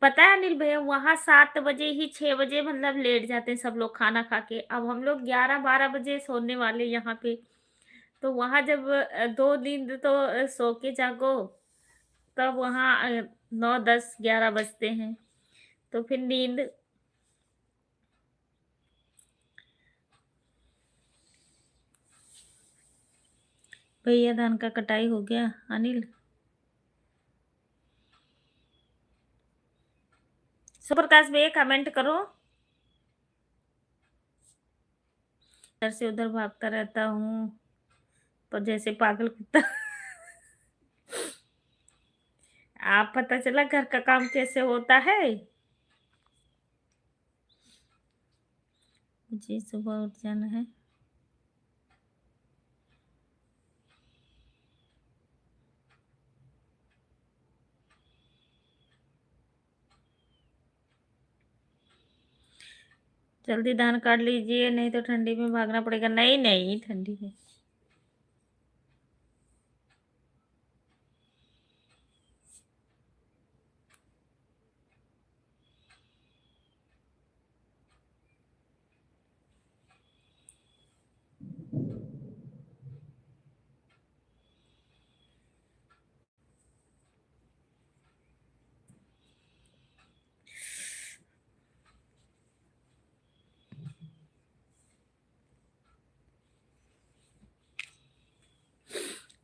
पता है अनिल भैया, वहां 7 बजे ही 6 बजे मतलब लेट जाते हैं सब लोग खाना खा के। अब हम लोग 11-12 बजे सोने वाले यहाँ पे। तो वहां जब 2 नींद तो सो के जागो, तब वहां 9, 10, 11 बजते हैं। तो फिर नींद। भैया धान का कटाई हो गया अनिल। सुप्रकाश भैया कमेंट करो। इधर से उधर भागता रहता हूँ, पर जैसे पागल कुत्ता। आप पता चला घर का काम कैसे होता है। मुझे सुबह उठ जाना है। जल्दी धान काट लीजिए, नहीं तो ठंडी में भागना पड़ेगा। नहीं नहीं, ठंडी है।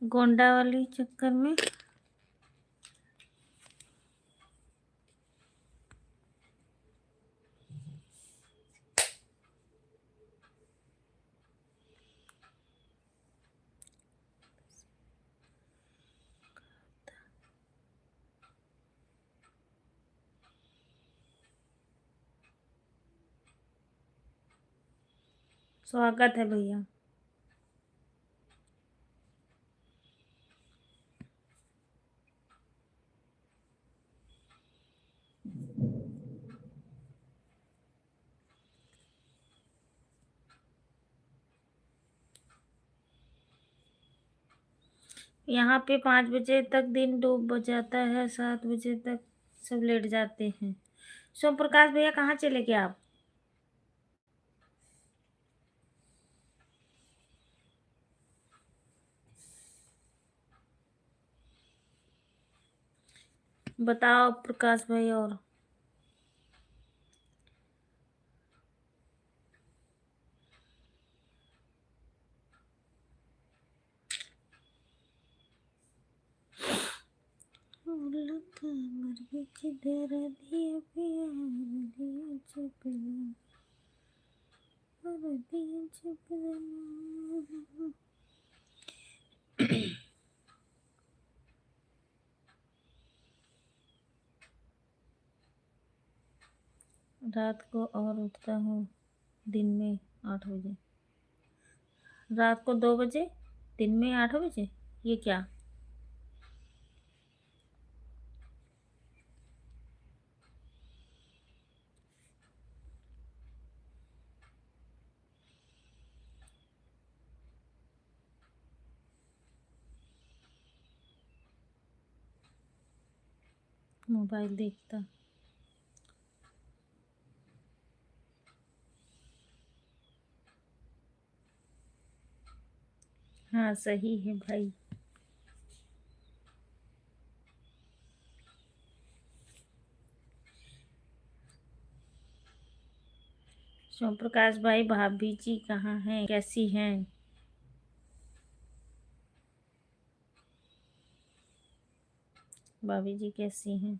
गोंडा वाली चक्कर में स्वागत है भैया। यहाँ पे 5 बजे तक दिन डूब जाता है, 7 बजे तक सब लेट जाते हैं। सोम प्रकाश भैया कहाँ चले गए आप? बताओ प्रकाश भाई। और रात को और उठता हूँ दिन में 8 बजे। रात को 2 बजे, दिन में 8 बजे, ये क्या? मोबाइल देखता। हाँ सही है भाई। सोम प्रकाश भाई, भाभी जी कहाँ हैं, कैसी हैं? भाभी जी कैसी हैं?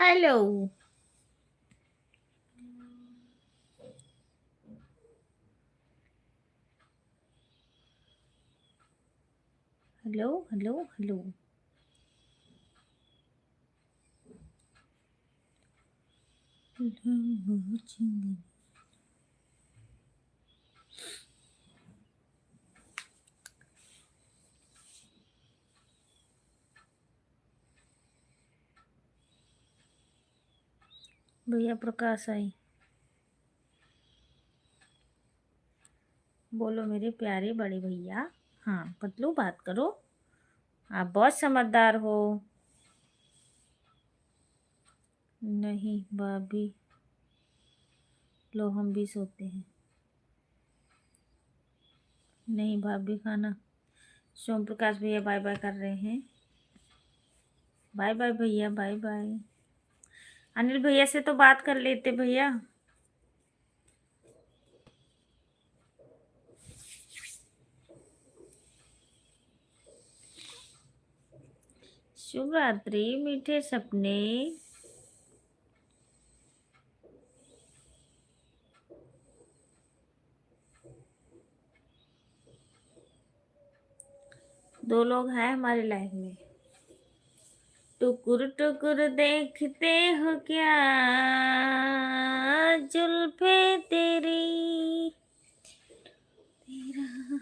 Hello hello hello hello. भैया प्रकाश आई, बोलो मेरे प्यारे बड़े भैया। हाँ पतलू बात करो, आप बहुत समझदार हो। नहीं भाभी, लो हम भी सोते हैं। नहीं भाभी खाना। सोम प्रकाश भैया बाय बाय कर रहे हैं। बाय बाय भैया, बाय बाय। अनिल भैया से तो बात कर लेते भैया। शुभ रात्रि मीठे सपने। दो लोग हैं हमारी लाइफ में। टुकुर टुकुर देखते हो क्या जुल्फे तेरी, तेरा।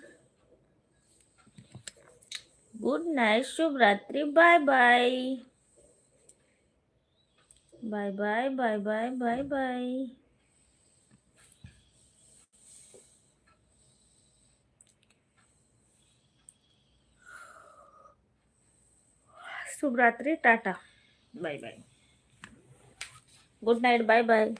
गुड नाइट, शुभ रात्रि, bye bye. Bye bye bye bye bye bye. शुभ रात्रि, tata, bye bye, good night, bye bye.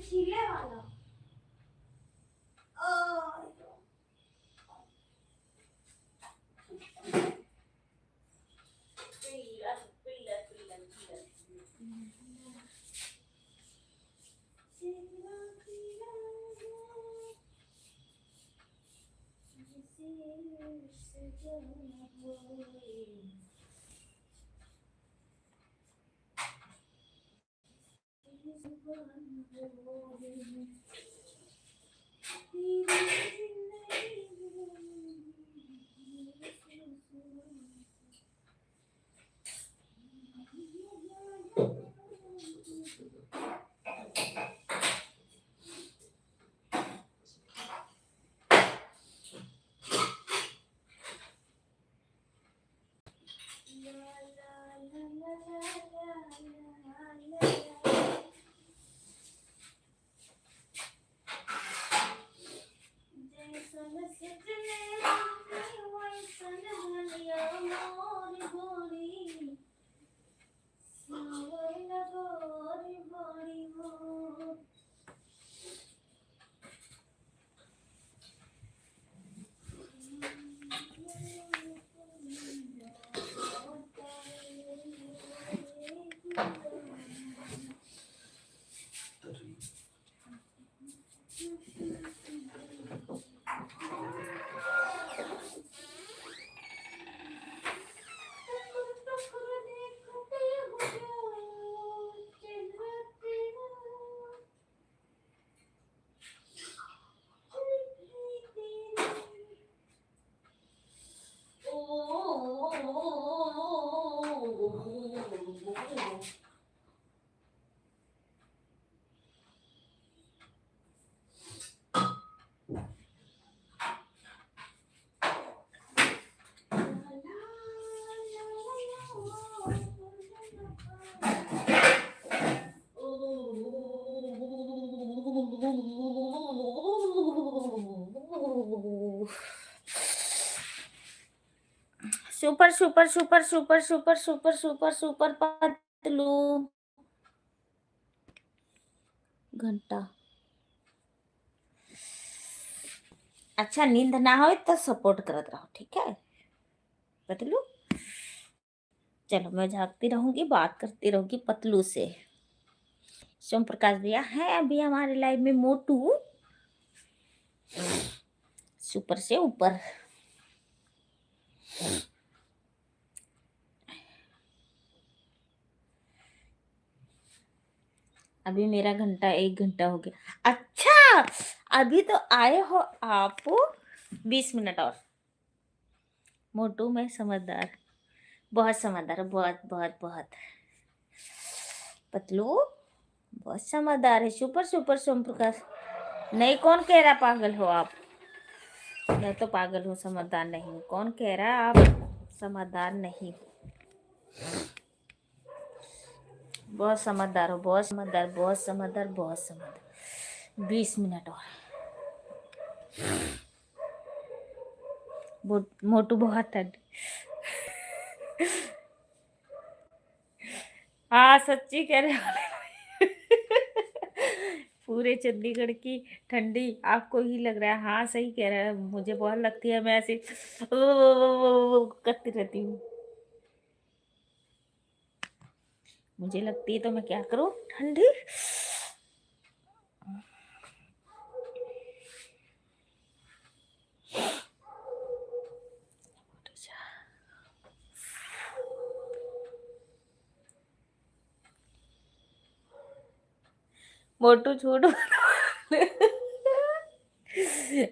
छीले वाला super super super super super super super super पतलू घंटा। अच्छा नींद ना हो तो सपोर्ट करत रहो, ठीक है पतलू। चलो मैं जागती रहूंगी, बात करती रहूंगी पतलू से। सोम प्रकाश भैया है अभी हमारे लाइव में। मोटू सुपर से ऊपर। अभी मेरा घंटा 1 घंटा हो गया। अच्छा अभी तो आए हो आप, 20 मिनट और। मोटू मैं समझदार, बहुत समझदार, बहुत बहुत बहुत। पतलू बहुत समझदार है। सुपर सुपर सोम प्रकाश। नहीं, कौन कह रहा पागल हो आप? मैं तो पागल हूँ, समझदार नहीं हूँ। कौन कह रहा आप समझदार नहीं? बहुत समझदार हो, बहुत समझदार, बहुत समझदार, बहुत समझदार। 20 मिनट और। मोटू बहुत ठंड। हाँ सच्ची कह रहे हो। पूरे चंडीगढ़ की ठंडी आपको ही लग रहा है। हाँ सही कह रहा है, मुझे बहुत लगती है। मैं ऐसे करती रहती हूँ। मुझे लगती है तो मैं क्या करूँ, ठंडी। मोटू छूट।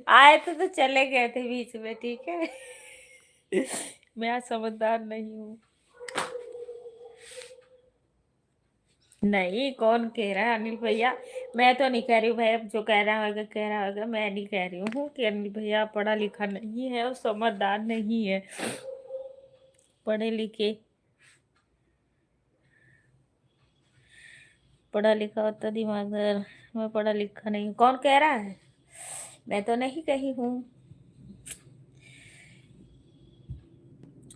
आए तो चले गए थे बीच में, ठीक है। मैं आज समझदार नहीं हूँ। नहीं, कौन कह रहा है अनिल भैया? मैं तो नहीं कह रही हूँ भाई, अब जो कह रहा होगा कह रहा होगा। मैं नहीं कह रही हूँ कि अनिल भैया पढ़ा लिखा नहीं है और समझदार नहीं है। पढ़े लिखे, पढ़ा लिखा होता दिमागदार। मैं पढ़ा लिखा नहीं हूँ। कौन कह रहा है? मैं तो नहीं कही हूँ।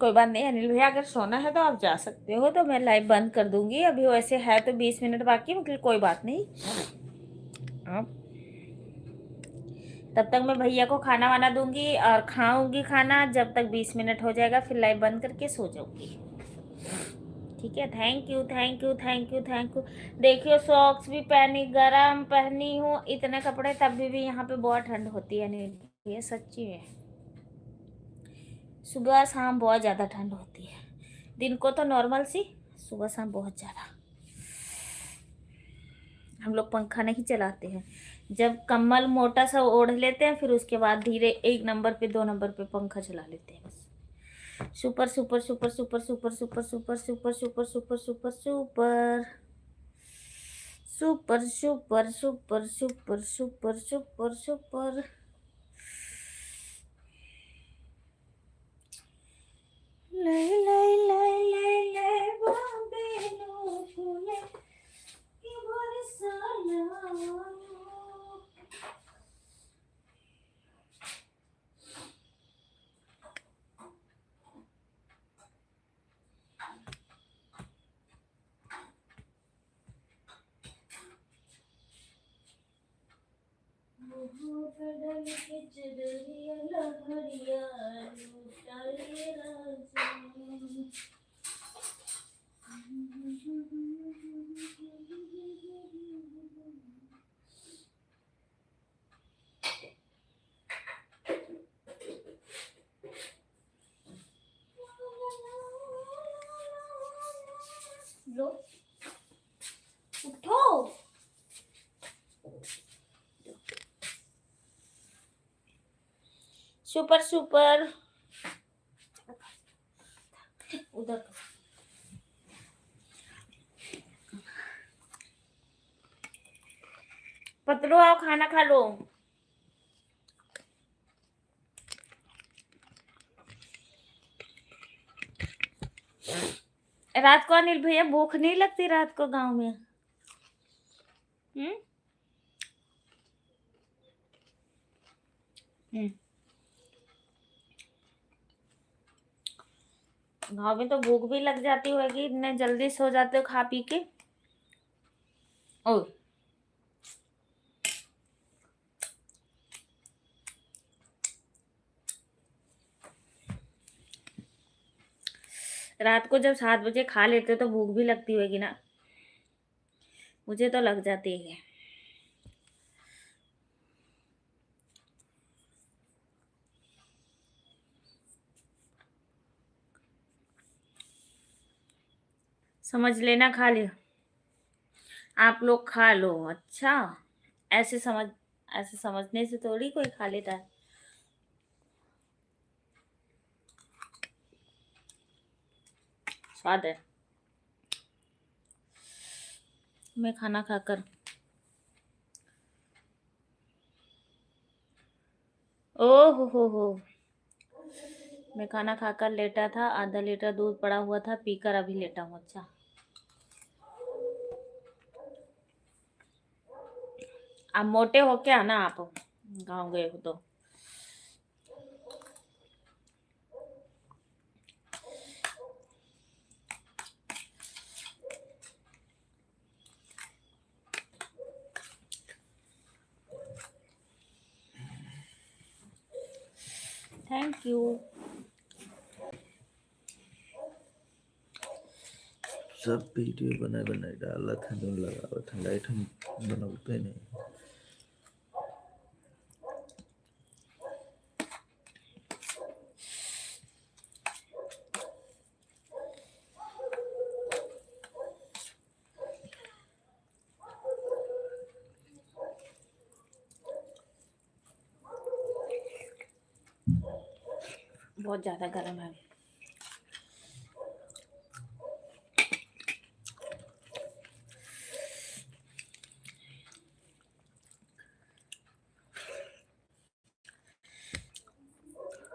कोई बात नहीं अनिल भैया, अगर सोना है तो आप जा सकते हो, तो मैं लाइव बंद कर दूंगी। अभी वैसे है तो 20 मिनट बाकी, मतलब कोई बात नहीं। आप तब तक मैं भैया को खाना वाना दूंगी और खाऊंगी खाना। जब तक 20 मिनट हो जाएगा फिर लाइव बंद करके सो जाऊंगी। ठीक है। Thank you thank you thank you thank you. देखियो सॉक्स भी पहनी, गरम पहनी हूँ, इतने कपड़े, तब भी यहाँ पे बहुत ठंड होती है। नहीं ये सच्ची है, सुबह शाम बहुत ज़्यादा ठंड होती है। दिन को तो नॉर्मल सी, सुबह शाम बहुत ज़्यादा। हम लोग पंखा नहीं चलाते हैं। जब कम्बल मोटा सा ओढ़ लेते हैं, फिर उसके बाद धीरे 1 नंबर पे 2 नंबर पे पंखा चला लेते हैं बस। Super super super super super super super super super super super super super super super super super super super. लाई लाई लाई लाई लाई बॉम्बे नो फूले की बरसाना। कडल के चदरिया लहरिया लुटाए राजा। लो उठो। सुपर सुपर उधर। पतलू आओ खाना खा लो। रात को अनिल भैया भूख नहीं लगती रात को गांव में? हम्म हम्म। गाँव में तो भूख भी लग जाती होगी, इतने जल्दी सो जाते हो खा पी के। ओ रात को जब 7 बजे खा लेते हो तो भूख भी लगती होगी ना। मुझे तो लग जाती है। समझ लेना, खा लियो आप लोग, खा लो। अच्छा, ऐसे समझ, ऐसे समझने से थोड़ी कोई खा लेता है। स्वाद है। मैं खाना खाकर, ओ हो, मैं खाना खाकर लेटा था, आधा लीटर दूध पड़ा हुआ था, पीकर अभी लेटा हूँ। अच्छा, आप मोटे हो क्या ना, आप गाँव गए हो तो। Thank you. सब वीडियो बनाए बनाए डाला था, जो लगा था लाइट हम बनाते नहीं। बहुत ज़्यादा गर्म है।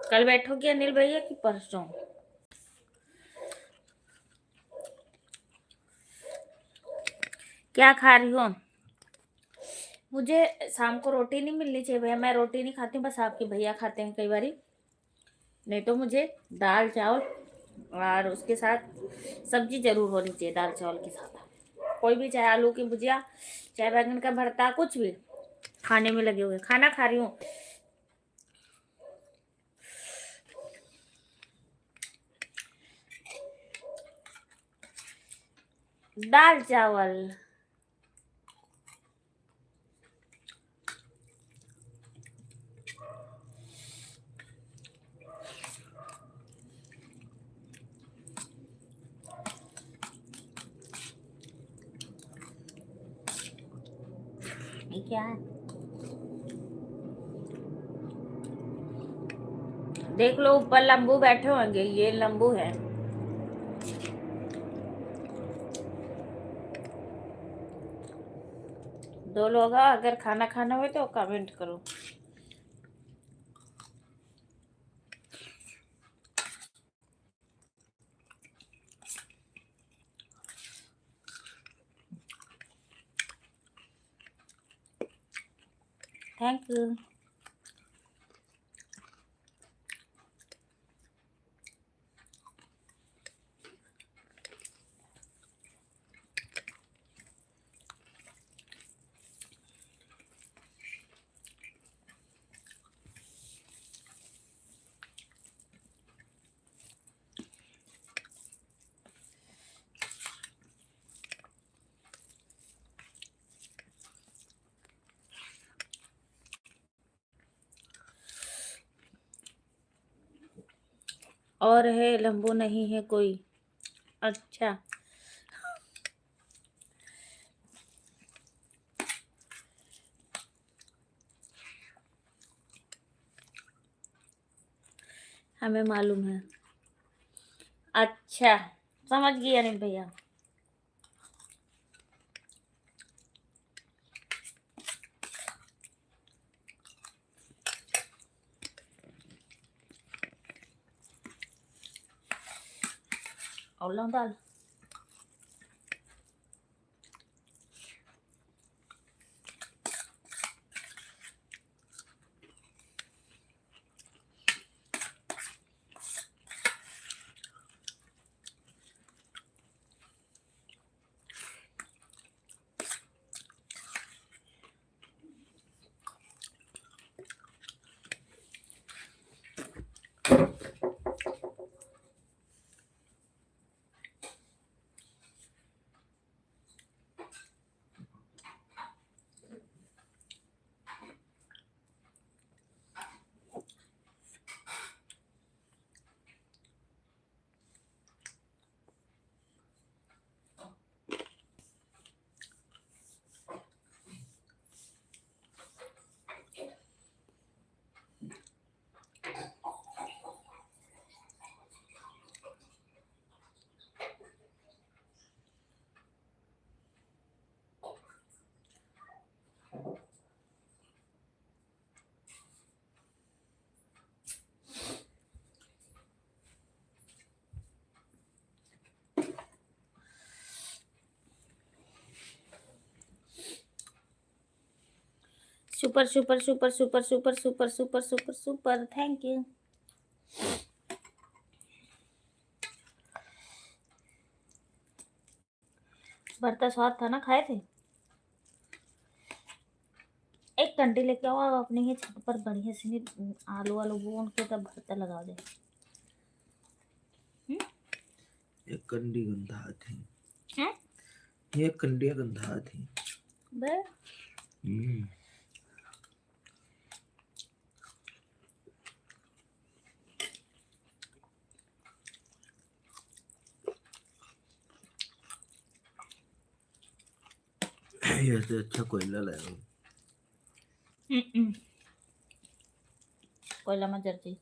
कल बैठोगे अनिल भैया कि परसों? क्या खा रही हो? मुझे शाम को रोटी नहीं मिलनी चाहिए भैया, मैं रोटी नहीं खाती हूँ, बस आपके भैया खाते हैं कई बारी। नहीं तो मुझे दाल चावल और उसके साथ सब्जी जरूर होनी चाहिए। दाल चावल के साथ कोई भी, चाहे आलू की भुजिया, चाहे बैंगन का भरता, कुछ भी खाने में लगे हुए। खाना खा रही हूँ। दाल चावल। ये क्या है? देख लो, ऊपर लंबू बैठे होंगे, ये लंबू है। दो लोग अगर खाना खाना हो तो कमेंट करो। Thank you. और है, लंबू नहीं है कोई? अच्छा, हमें मालूम है। अच्छा, समझ गई अनिल भैया। और लो दाल। Super super super super super super super super super, thank you. भरता स्वाद था ना, खाए थे। एक कंडी लेके आओ आप अपने ही छत पर, बढ़िया से आलू आलू भून के तब भरता लगा दे। एक कंडी गंधा थी, हैं? ये कंडिया गंधा थी बे ये से अच्छा कोयला ले लो। कोयला में जर्जी।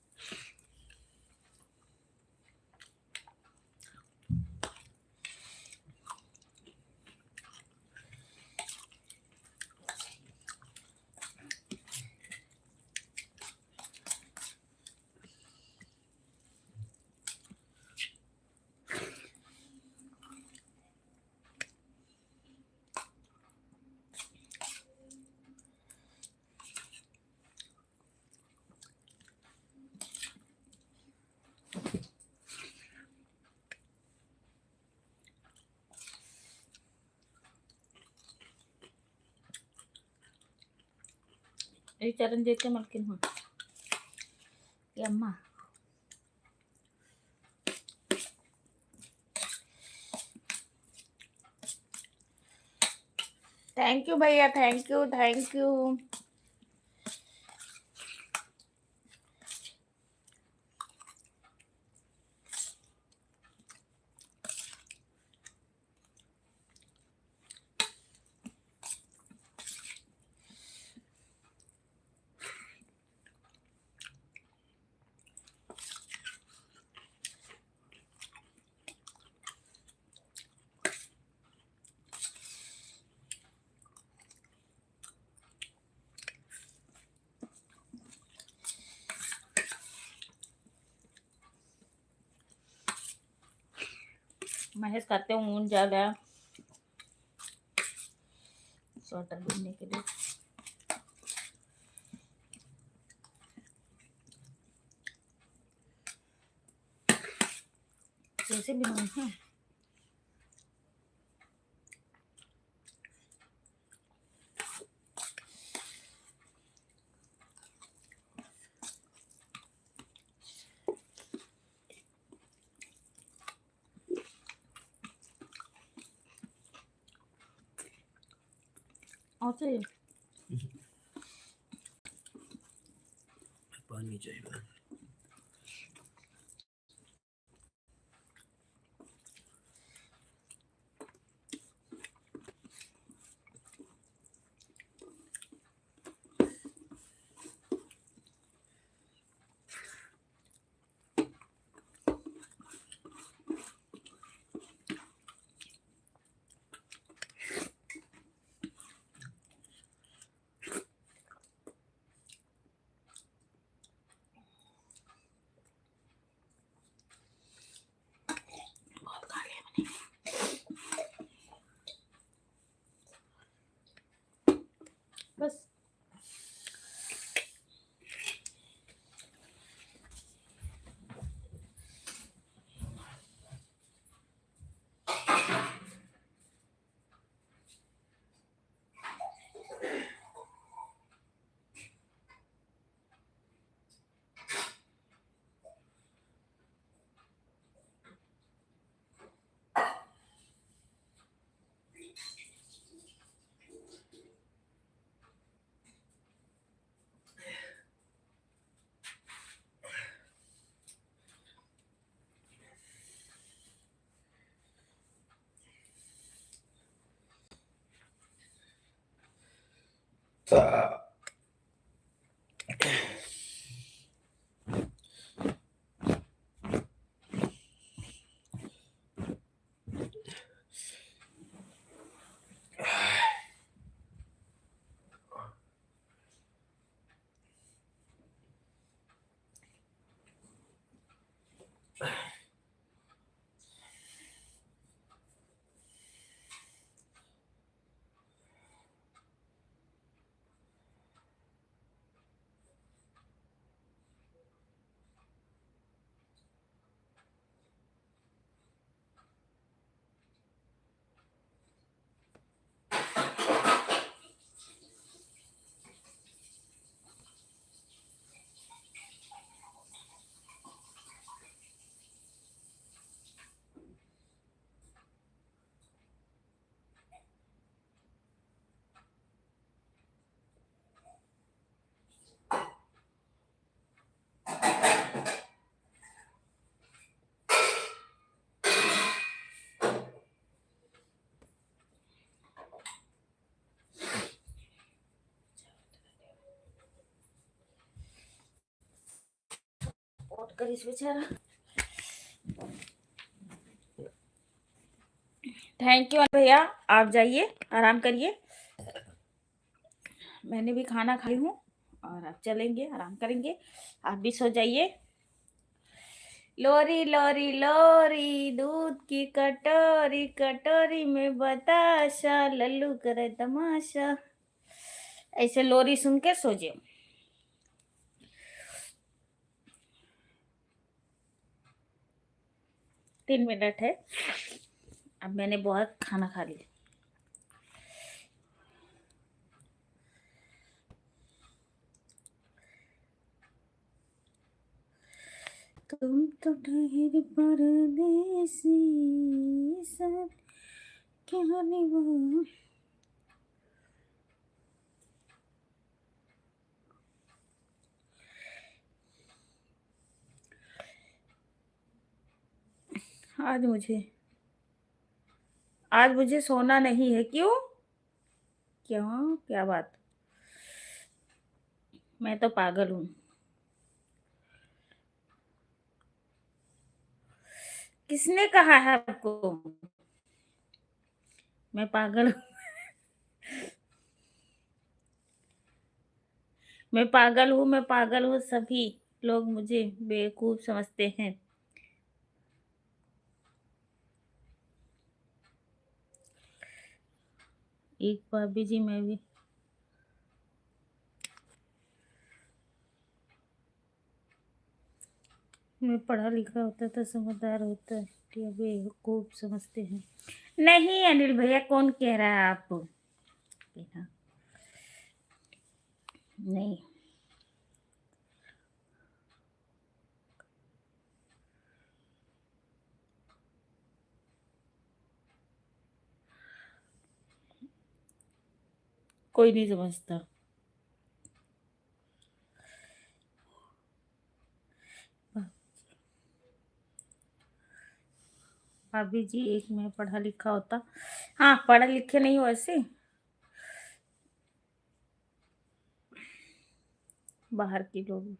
ये चरण देख के मलकिन हूँ ये अम्मा। थैंक यू भैया, thank you thank you. Mahesh करते हूँ ऊन जा गया स्वेटर बुनने के लिए। कैसे बनाऊँ है? और चाहिए पानी चाहिए। बस। करिस बेचारा। थैंक यू भैया, आप जाइए आराम करिए। मैंने भी खाना खाई हूँ और आप चलेंगे आराम करेंगे, आप भी सो जाइए। लोरी लोरी लोरी दूध की कटोरी, कटोरी में बताशा, लल्लू करे तमाशा। ऐसे लोरी सुन के सो जाओ। 3 मिनट है, अब मैंने बहुत खाना खा लिया। तुम तो ठहर परदेसी, सर क्या निभा। आज मुझे सोना नहीं है। क्यों? क्यों? क्या बात? मैं तो पागल हूँ। किसने कहा है आपको मैं पागल हूँ? मैं पागल हूँ, मैं पागल हूँ। सभी लोग मुझे बेवकूफ समझते हैं। एक भाभी जी, मैं पढ़ा लिखा होता तो समझदार होता, या बेवकूफ समझते हैं। नहीं अनिल भैया, कौन कह रहा है आपको? नहीं, कोई नहीं समझता। भाभी जी, एक मैं पढ़ा लिखा होता। हाँ, पढ़े लिखे नहीं हो ऐसे, बाहर के लोग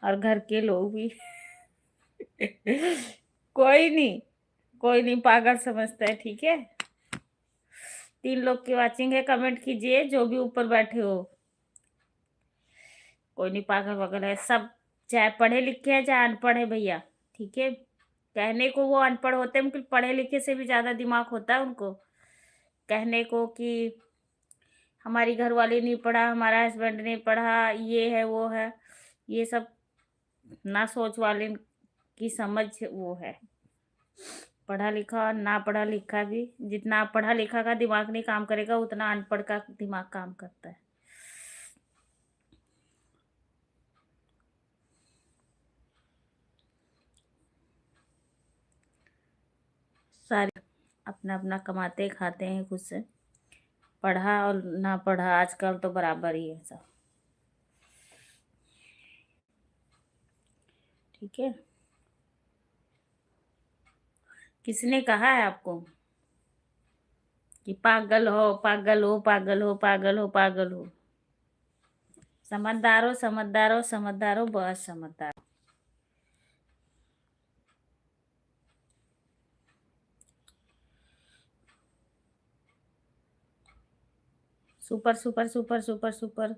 और घर के लोग भी। कोई नहीं, कोई नहीं पागल समझता है, ठीक है। 3 लोग की वाचिंग है, कमेंट कीजिए जो भी ऊपर बैठे हो। कोई नहीं पागल वगल है सब, चाहे पढ़े लिखे हैं चाहे अनपढ़ है भैया, ठीक है। कहने को वो अनपढ़ होते हैं, लेकिन पढ़े लिखे से भी ज्यादा दिमाग होता है उनको। कहने को कि हमारी घरवाली नहीं पढ़ा, हमारा हस्बैंड नहीं पढ़ा, ये है वो है, ये सब ना सोच वाले की समझ वो है। पढ़ा लिखा और ना पढ़ा लिखा भी, जितना पढ़ा लिखा का दिमाग नहीं काम करेगा उतना अनपढ़ का दिमाग काम करता है। सारे अपना अपना कमाते खाते हैं खुद से। पढ़ा और ना पढ़ा आजकल तो बराबर ही है सब, ठीक है। किसने कहा है आपको कि पागल हो पागल हो पागल हो पागल हो पागल हो? समझदार हो समझदार हो समझदार हो, बहुत समझदार। Super super super super super,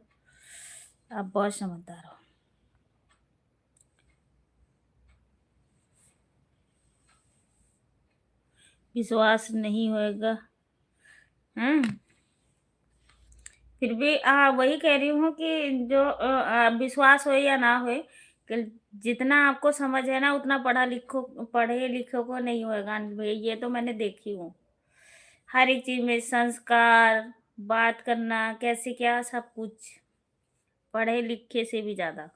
आप बहुत समझदार हो। विश्वास नहीं होएगा। हम्म, फिर भी वही कह रही हूँ कि जो विश्वास हो या ना हो, कि जितना आपको समझ है ना उतना पढ़े लिखो को नहीं होएगा भाई, ये तो मैंने देखी हूँ। हर एक चीज में संस्कार, बात करना कैसे क्या, सब कुछ पढ़े लिखे से भी ज्यादा।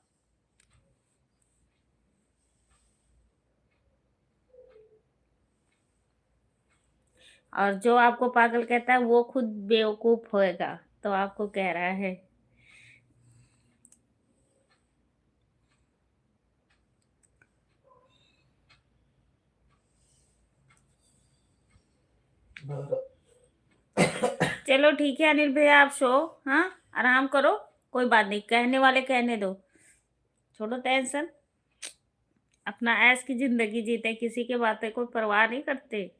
और जो आपको पागल कहता है वो खुद बेवकूफ होएगा, तो आपको कह रहा है। चलो ठीक है अनिल भैया, आप सो, हाँ आराम करो। कोई बात नहीं, कहने वाले कहने दो, छोड़ो टेंशन। अपना ऐश की जिंदगी जीते, किसी के बातें को परवाह नहीं करते।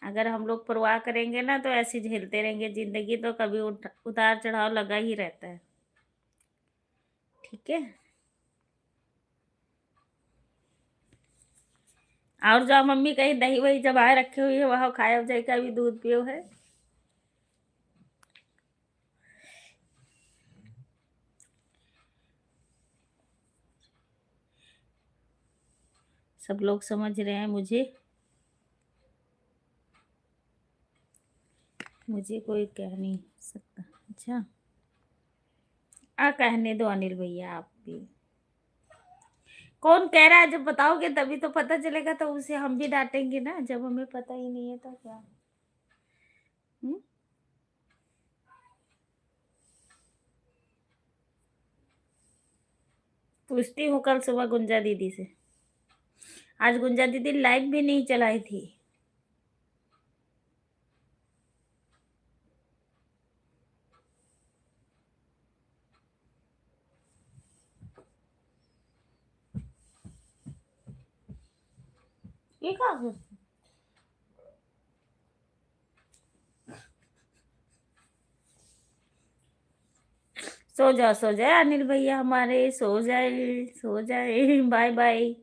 अगर हम लोग परवाह करेंगे ना तो ऐसे झेलते रहेंगे जिंदगी, तो कभी उतार चढ़ाव लगा ही रहता है। ठीक है, और जाओ मम्मी, कहीं दही वही जमाए रखे हुई है वहां खाया जाए, का भी दूध पियो है। सब लोग समझ रहे हैं मुझे, मुझे कोई कह नहीं सकता। अच्छा, कहने दो अनिल भैया, आप भी। कौन कह रहा है? जब बताओगे तभी तो पता चलेगा, तो उसे हम भी डांटेंगे ना, जब हमें पता ही नहीं है तो क्या। हुँ? पूछती हूँ कल सुबह गुंजा दीदी से। आज गुंजा दीदी लाइव भी नहीं चलाई थी। ये कहाँ गए? सो जाए अनिल भैया हमारे, सो जाए, सो जाए। Bye bye.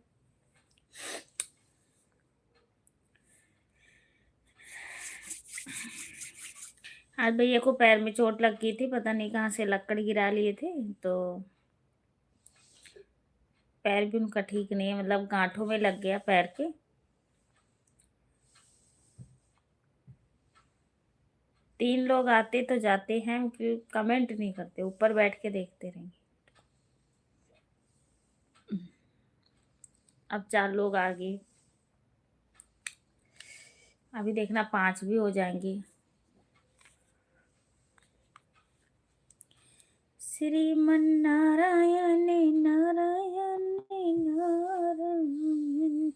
आज भैया को पैर में चोट लग गई थी, पता नहीं कहाँ से लक्कड़ गिरा लिए थे, तो पैर भी उनका ठीक नहीं है, मतलब गांठों में लग गया पैर के। तीन लोग आते तो जाते हैं, कमेंट नहीं करते, ऊपर बैठ के देखते रहेंगे। अब 4 लोग आ गए, अभी देखना 5 भी हो जाएंगे। श्रीमन नारायण नारायण नारायण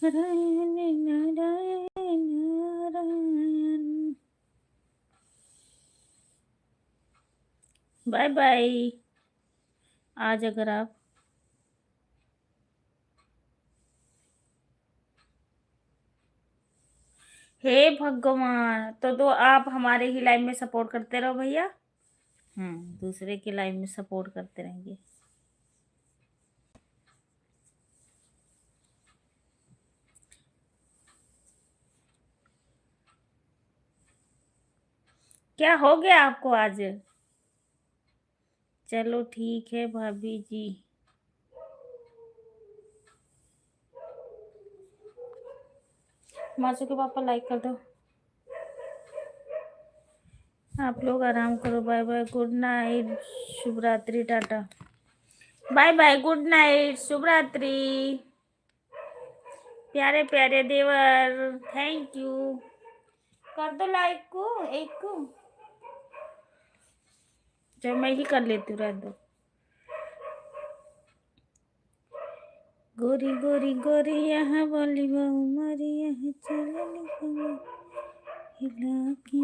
नारायण नारायण नारायण। Bye bye. आज अगर आप हे भगवान, तो आप हमारे ही लाइव में सपोर्ट करते रहो भैया। दूसरे की लाइव में सपोर्ट करते रहेंगे। क्या हो गया आपको आज? चलो ठीक है भाभी जी। मासू के पापा लाइक कर दो। आप लोग आराम करो। बाय बाय, गुड नाइट, शुभ रात्रि, tata. Bye bye, good night, शुभ रात्रि। प्यारे प्यारे देवर, थैंक यू। कर दो लाइक को, एक को। जब मैं ही कर लेती हूँ, रह दो। गोरी गोरी गोरी यहाँ बोली बहू मारी, यहाँ चलनी कमर हिला के।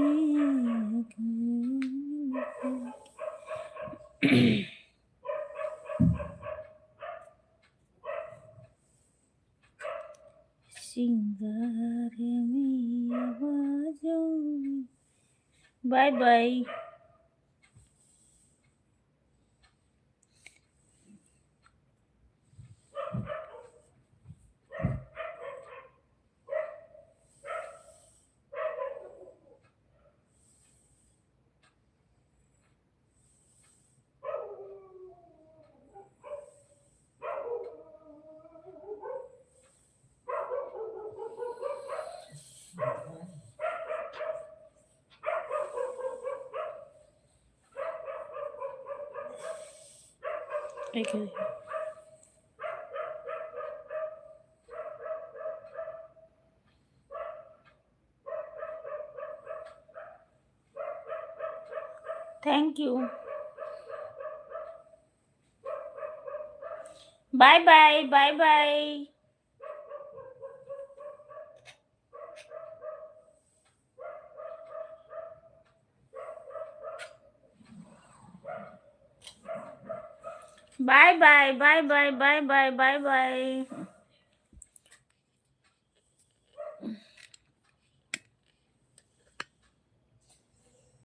सिंगार में आवाज़ों में। Bye bye. Okay. Thank you. Bye bye. Bye bye. Bye bye bye bye bye bye bye bye.